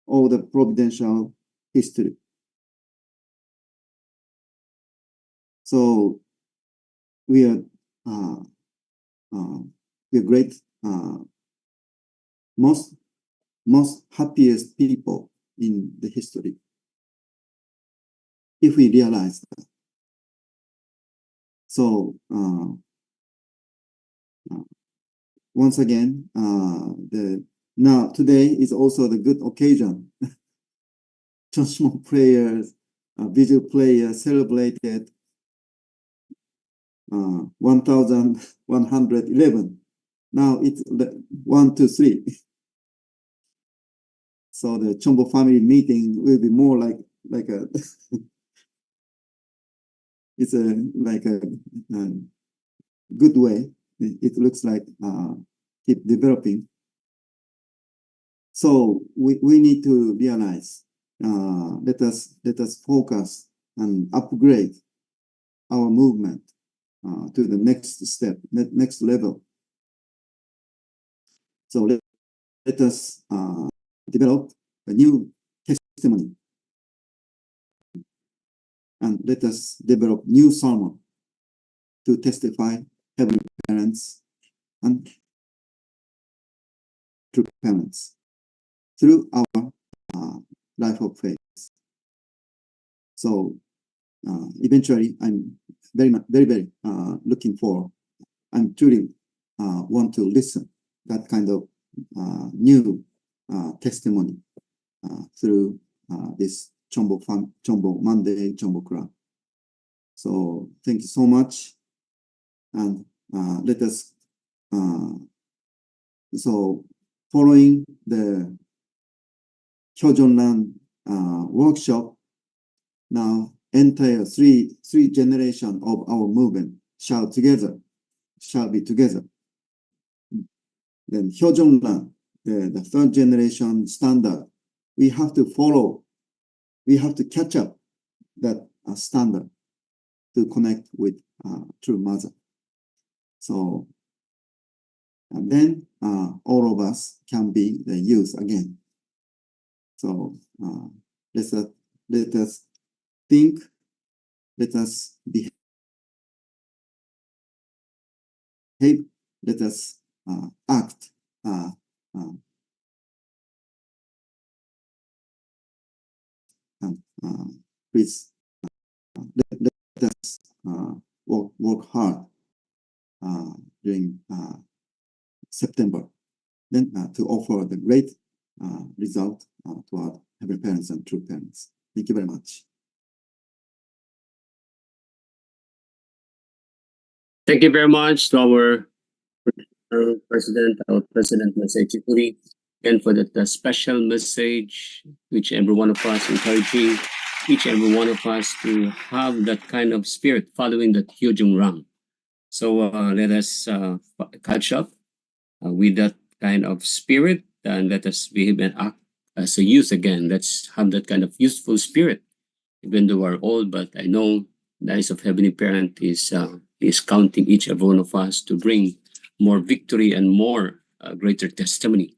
all the providential history. So we are great, most happiest people in the history, if we realize that. So once again, now today is also the good occasion. CheonBo prayers, vigil prayer celebrated 1111. Now it's 1, 2, 3. So the CheonBo family meeting will be more like a it's like a good way. It looks like keep developing. So we need to realize, let us focus and upgrade our movement to the next step, next level. So let us develop a new testimony, and let us develop new sermon to testify Heavenly Parents and true parents through our life of faith. So eventually, I'm very looking for. I'm truly want to listen that kind of new testimony through this CheonBo Monday, CheonBo Club. So thank you so much, and let us So following the Hyojonran workshop, now entire three generation of our movement shall be together. Then Hyojonran, the third generation standard, we have to follow, we have to catch up that standard to connect with true mother. So, and then all of us can be the youth again. So let us think, let us behave, let us act please let us work hard during September, then to offer the great result to our heavenly parents and true parents. Thank you very much. Thank you very much to our President Masai Chikuri, and for that special message, which every one of us encouraging each and every one of us to have that kind of spirit following that Hyojung Rang. So let us catch up with that kind of spirit, and let us behave and act as a youth again. Let's have that kind of youthful spirit, even though we're old. But I know the eyes of Heavenly Parent is counting each and every one of us to bring more victory and more greater testimony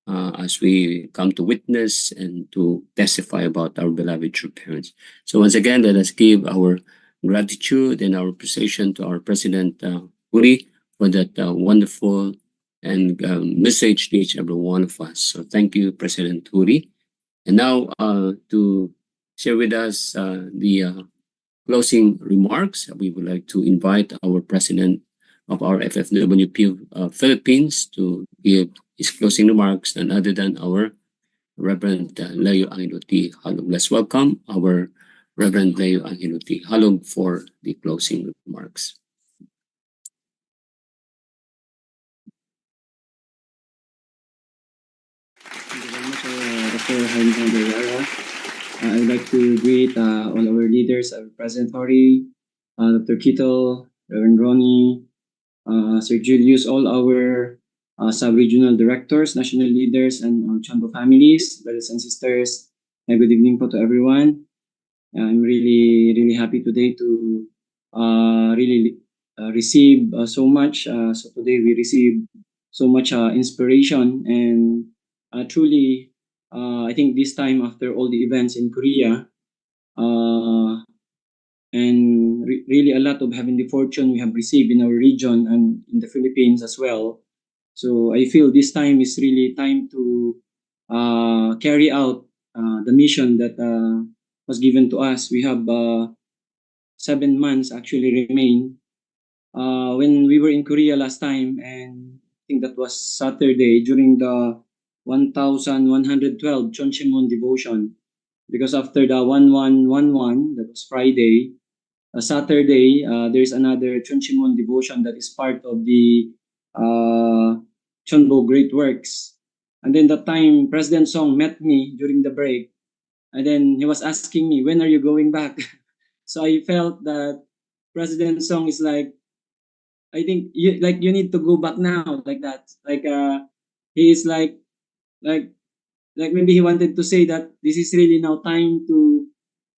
as we come to witness and to testify about our beloved true parents. So once again, let us give our gratitude and our appreciation to our President Uri for that wonderful and message to each and every one of us. So thank you, President Uri. And now to share with us the closing remarks, we would like to invite our President of our FFWP Philippines to give his closing remarks, and other than our Reverend Leo Angiluti Halog. Let's welcome our Reverend Leo Angiluti Halog for the closing remarks. Thank you very much, Dr. Jaime Vergara. I would like to greet all our leaders, our President Hori, Dr. Kito, Reverend Ronnie, Sir Julius, all our sub-regional directors, national leaders, and our CheonBo families, brothers and sisters. Good evening po to everyone. I'm really happy today to really receive so much. So today we received so much inspiration, and truly, I think this time after all the events in Korea, and really a lot of having the fortune we have received in our region and in the Philippines as well. So I feel this time is really time to carry out the mission that was given to us. We have 7 months actually remain. When we were in Korea last time, and I think that was Saturday during the 1112 Chonchimon devotion, because after the 1111, that was Friday, Saturday, there's another Chonchimon devotion that is part of the CheonBo Great Works. And then that time, President Song met me during the break, and then he was asking me, when are you going back? So I felt that President Song is like, I think you need to go back now, like that. Like he is like maybe he wanted to say that this is really now time to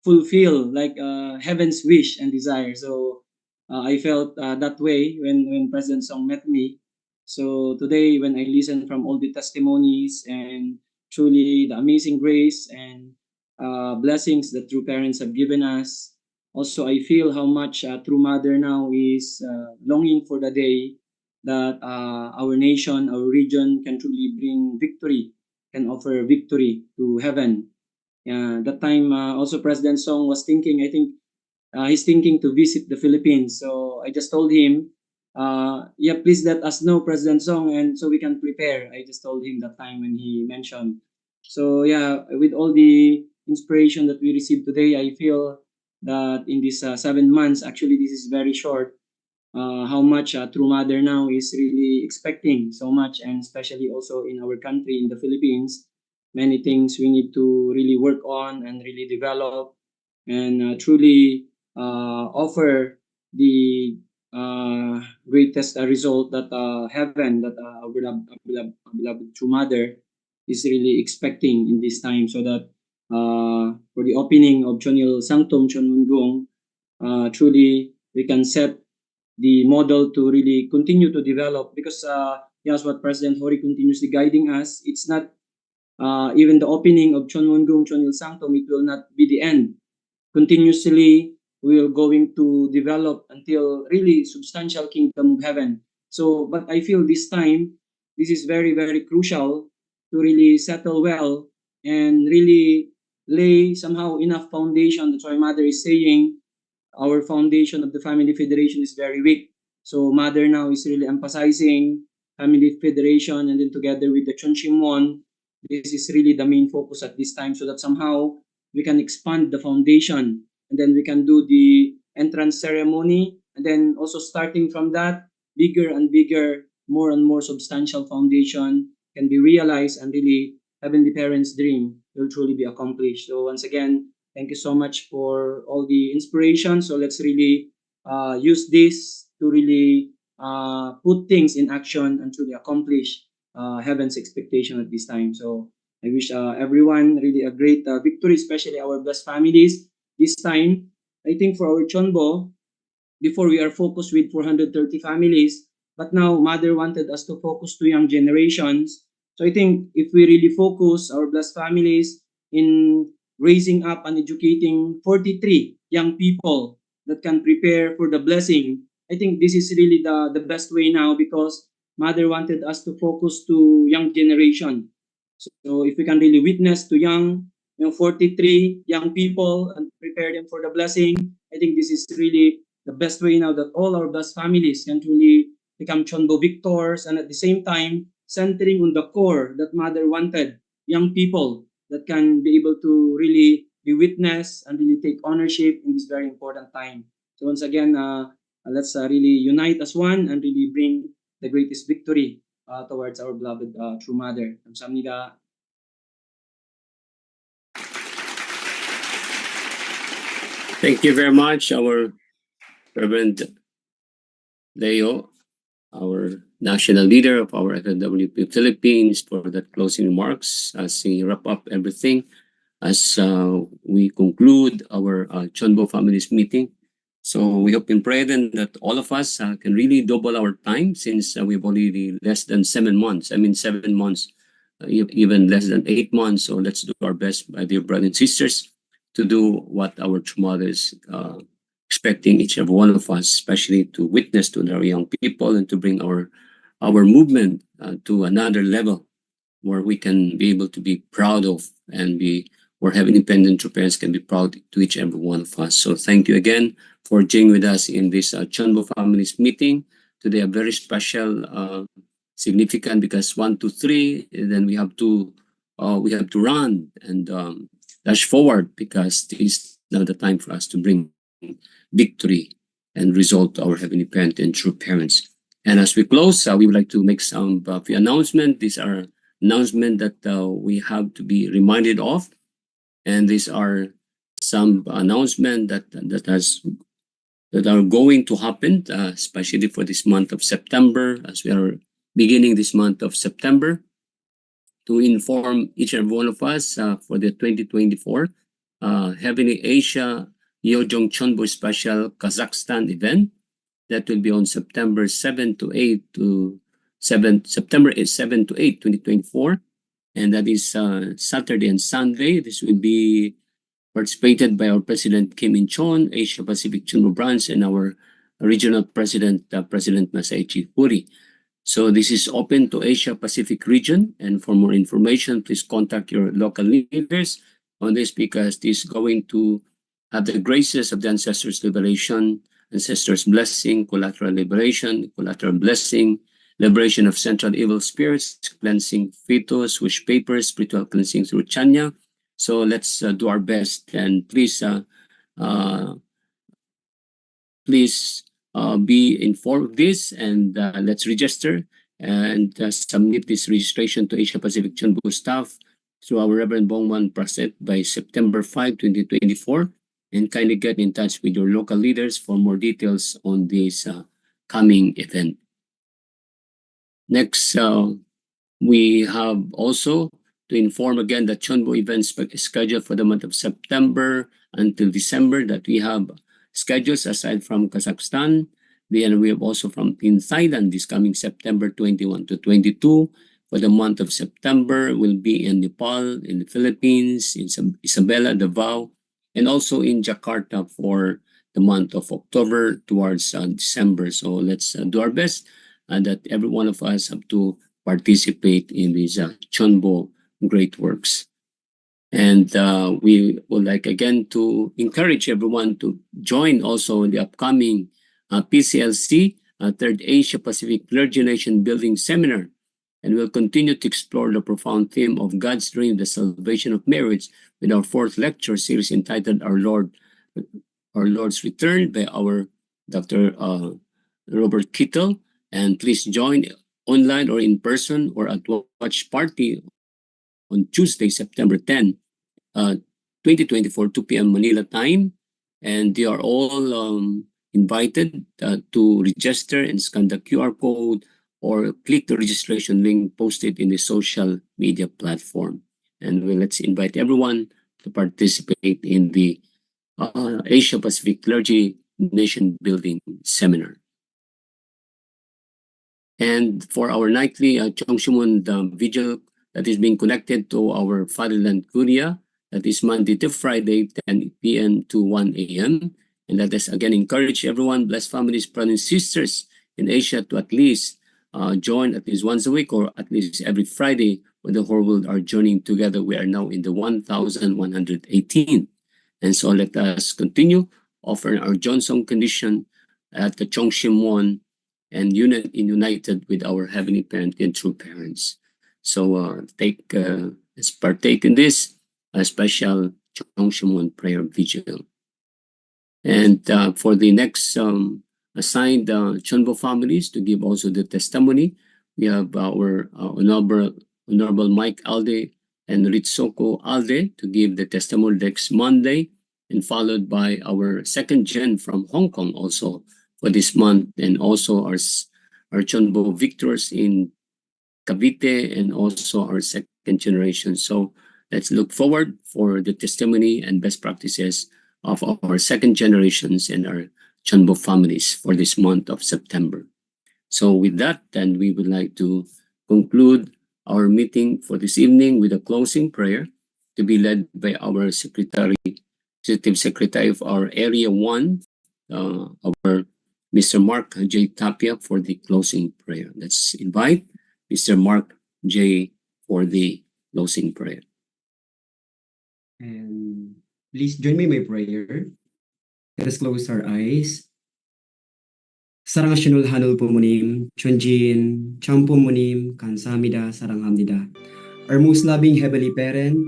fulfill like heaven's wish and desire. So I felt that way when President Song met me. So today when I listen from all the testimonies and truly the amazing grace and blessings that true parents have given us, also I feel how much true mother now is longing for the day that our nation, our region can truly bring victory, can offer victory to heaven. That time also President Song was thinking, I think he's thinking to visit the Philippines. So I just told him, yeah, please let us know, President Song, and so we can prepare. I just told him that time when he mentioned. So yeah, with all the inspiration that we received today, I feel that in these 7 months, actually this is very short. how much True Mother now is really expecting so much, and especially also in our country, in the Philippines, many things we need to really work on and really develop and truly offer the greatest result that heaven, that our beloved True Mother is really expecting in this time, so that for the opening of Chonil Sanctum Chonmunggung, truly we can set the model to really continue to develop, because yes, what President Hori continuously guiding us, it's not even the opening of Chonmunggung Chonil Sanctum, it will not be the end. Continuously we are going to develop until really substantial kingdom of heaven. So but I feel this time this is very very crucial to really settle well and really lay somehow enough foundation. That's why Mother is saying our foundation of the Family Federation is very weak. So Mother now is really emphasizing Family Federation, and then together with the Chonshimon, this is really the main focus at this time, so that somehow we can expand the foundation, and then we can do the entrance ceremony, and then also starting from that, bigger and bigger, more and more substantial foundation can be realized, and really Heavenly Parents' dream will truly be accomplished. So once again, thank you so much for all the inspiration. So let's really use this to really put things in action and truly accomplish heaven's expectation at this time. So I wish everyone really a great victory, especially our blessed families. This time, I think for our CheonBo, before we are focused with 430 families, but now Mother wanted us to focus to young generations. So I think if we really focus our blessed families in raising up and educating 43 young people that can prepare for the blessing, I think this is really the best way now, because Mother wanted us to focus to young generation. So if we can really witness to young, 43 young people and prepare them for the blessing, I think this is really the best way now that all our blessed families can truly become CheonBo victors, and at the same time centering on the core that Mother wanted, young people that can be able to really be witness and really take ownership in this very important time. So once again, let's really unite as one and really bring the greatest victory towards our beloved True Mother. 감사합니다. Thank you very much, our Reverend Leo, our national leader of our FWP Philippines, for that closing remarks as we wrap up everything, as we conclude our CheonBo Families meeting. So we hope and pray then that all of us can really double our time, since we've already less than 7 months. 7 months, even less than 8 months. So let's do our best, my dear brothers and sisters, to do what our true mothers expecting each and every one of us, especially to witness to our young people and to bring our movement to another level where we can be able to be proud of, and be where having independent true parents can be proud to each and every one of us. So thank you again for joining with us in this CheonBo Families meeting today. A very special, significant, because 1, 2, 3, and then we have to run and dash forward, because this is now the time for us to bring victory and result to our heavenly parent and true parents. And as we close, we would like to make some few announcements. These are announcements that we have to be reminded of, and these are some announcements that are going to happen, especially for this month of September, as we are beginning this month of September, to inform each and every one of us for the 2024 Heavenly Asia Yeojong CheonBo Special Kazakhstan event that will be on September 7 to 8 to 7 September 7 to 8 2024, and that is Saturday and Sunday. This will be participated by our President Kim In-cheon, Asia Pacific CheonBo branch, and our regional president, President Masaichi Puri. So this is open to Asia Pacific region, and for more information, please contact your local leaders on this, because this is going to have the graces of the ancestors' liberation, ancestors' blessing, collateral liberation, collateral blessing, liberation of central evil spirits, cleansing fetus, wish papers, spiritual cleansing through chanya. So let's do our best, and please be informed of this, and let's register and submit this registration to Asia Pacific CheonBo staff through our Reverend Bongman Praset by September 5, 2024. And kindly get in touch with your local leaders for more details on this coming event. Next, we have also to inform again that CheonBo events is scheduled for the month of September until December, that we have schedules aside from Kazakhstan. Then we have also from in Thailand this coming September 21 to 22. For the month of September, will be in Nepal, in the Philippines, in Isabela, Davao, and also in Jakarta for the month of October towards December. So let's do our best that every one of us have to participate in these CheonBo great works. And we would like again to encourage everyone to join also in the upcoming PCLC, Third Asia Pacific Clergy Nation Building Seminar. And we'll continue to explore the profound theme of God's dream, the salvation of marriage, with our fourth lecture series entitled Our Lord's Return by our Dr. Robert Kittle. And please join online or in person or at watch party on Tuesday, September 10, 2024, 2 p.m. Manila time. And they are all invited to register and scan the QR code or click the registration link posted in the social media platform. And let's invite everyone to participate in the Asia Pacific Clergy Nation Building Seminar. And for our nightly Cheongshimon vigil that is being connected to our Fatherland Korea, that is Monday to Friday, 10 p.m. to 1 a.m. And let us again encourage everyone, blessed families, brothers and sisters in Asia to at least join at least once a week or at least every Friday when the whole world are joining together. We are now in the 1,118. And so let us continue offering our Johnson condition at the Cheongshimon and united with our heavenly parent and true parents. So let's partake in this special Cheongshimon prayer vigil. And for the next assigned CheonBo families to give also the testimony, we have our Honorable Mike Alde and Ritsoko Alde to give the testimony next Monday, and followed by our second gen from Hong Kong also for this month, and also our CheonBo victors in Cavite and also our second generation. So let's look forward for the testimony and best practices of our second generations and our CheonBo families for this month of September. So with that, then we would like to conclude our meeting for this evening with a closing prayer to be led by our Executive Secretary of our Area 1, our Mr. Mark J. Tapia for the closing prayer. Let's invite Mr. Mark J. for the closing prayer. And please join me in my prayer. Let us close our eyes. Sarang asyunul hanul pumunim, chunjin, champo munim, kansamida, saranghamnida. Our most loving Heavenly Parent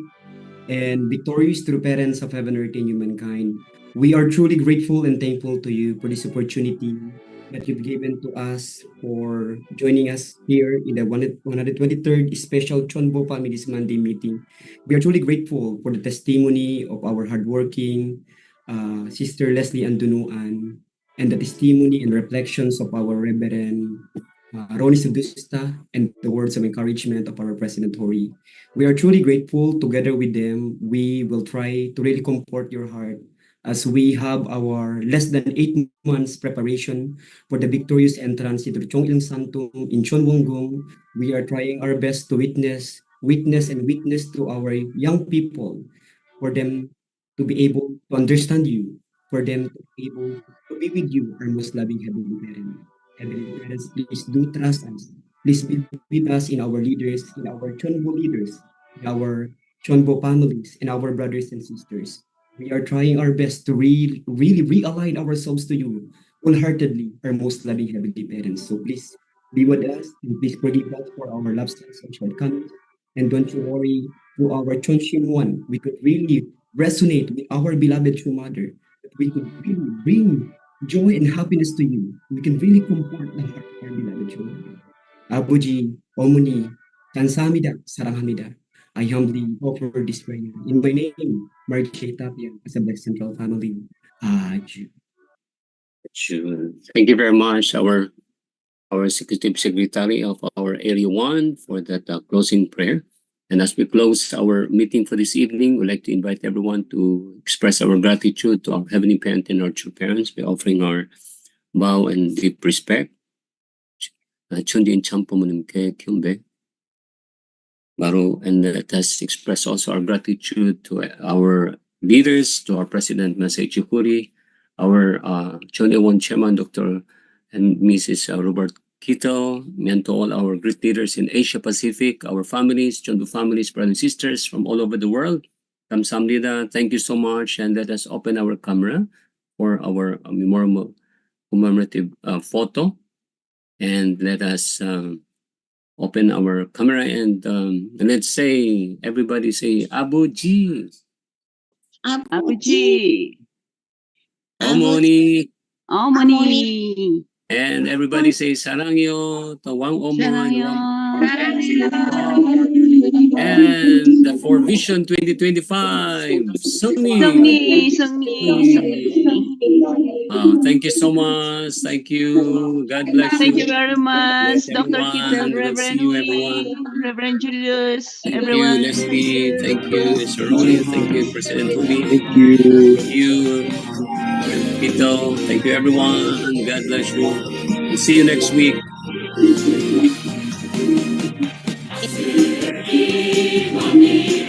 and victorious true parents of heaven, earth, and humankind, we are truly grateful and thankful to you for this opportunity that you've given to us for joining us here in the 123rd special CheonBo Families Monday meeting. We are truly grateful for the testimony of our hardworking Sister Leslie Andunuan and the testimony and reflections of our Reverend Ronnie Sedusta and the words of encouragement of our President Hori. We are truly grateful. Together with them, we will try to really comfort your heart as we have our less than 8 months preparation for the victorious entrance into Chong Il Santum in Chonwonggong. We are trying our best to witness to our young people, for them to be able to understand you, for them to be able to be with you, our most loving Heavenly Parent. Heavenly Parents, please do trust us. Please be with us in our leaders, in our CheonBo leaders, in our CheonBo families, and our brothers and sisters. We are trying our best to really realign ourselves to you wholeheartedly, our most loving Heavenly Parents. So please be with us and please forgive us for our lapses and shortcomings. And don't you worry, through our Chonshin One, we could really resonate with our beloved True Mother, that we could really bring joy and happiness to you. We can really comfort the heart of our beloved children. Abuji, Omuni, Kansamida, Saranghamida. I humbly offer this prayer in my name, Marche Tapia, as a Blessed Central Family. Aju. Sure. Thank you very much, our Executive Secretary of our Area 1 for that closing prayer. And as we close our meeting for this evening, we'd like to invite everyone to express our gratitude to our Heavenly Parent and our true parents by offering our bow and deep respect. 천지인 참 부모님께 경배. And let us express also our gratitude to our leaders, to our President Masay Chikuri, our Cheon Chairman Dr. and Mrs. Robert Kito, and to all our great leaders in Asia Pacific, our families, CheonBo families, brothers and sisters from all over the world. Kamsahamnida, thank you so much, and let us open our camera for our commemorative photo, and let us open our camera and let's say, everybody say, Abuji, Abuji. Omoni, Omoni. and everybody say, Sarangyo, Tawang Omon, and for Vision 2025, Sungni. Thank you so much. Thank you. God bless Thank you you. very much, Bless Dr. Kito, everyone. We'll see Reverend you, Louis, everyone. Reverend Julius, Thank everyone. you, Leslie. Thank you, Sir Ronnie. Thank you, President Ruby. Thank you. Thank you, Kito. Thank you, everyone. God bless you. We'll see you next week. Mommy,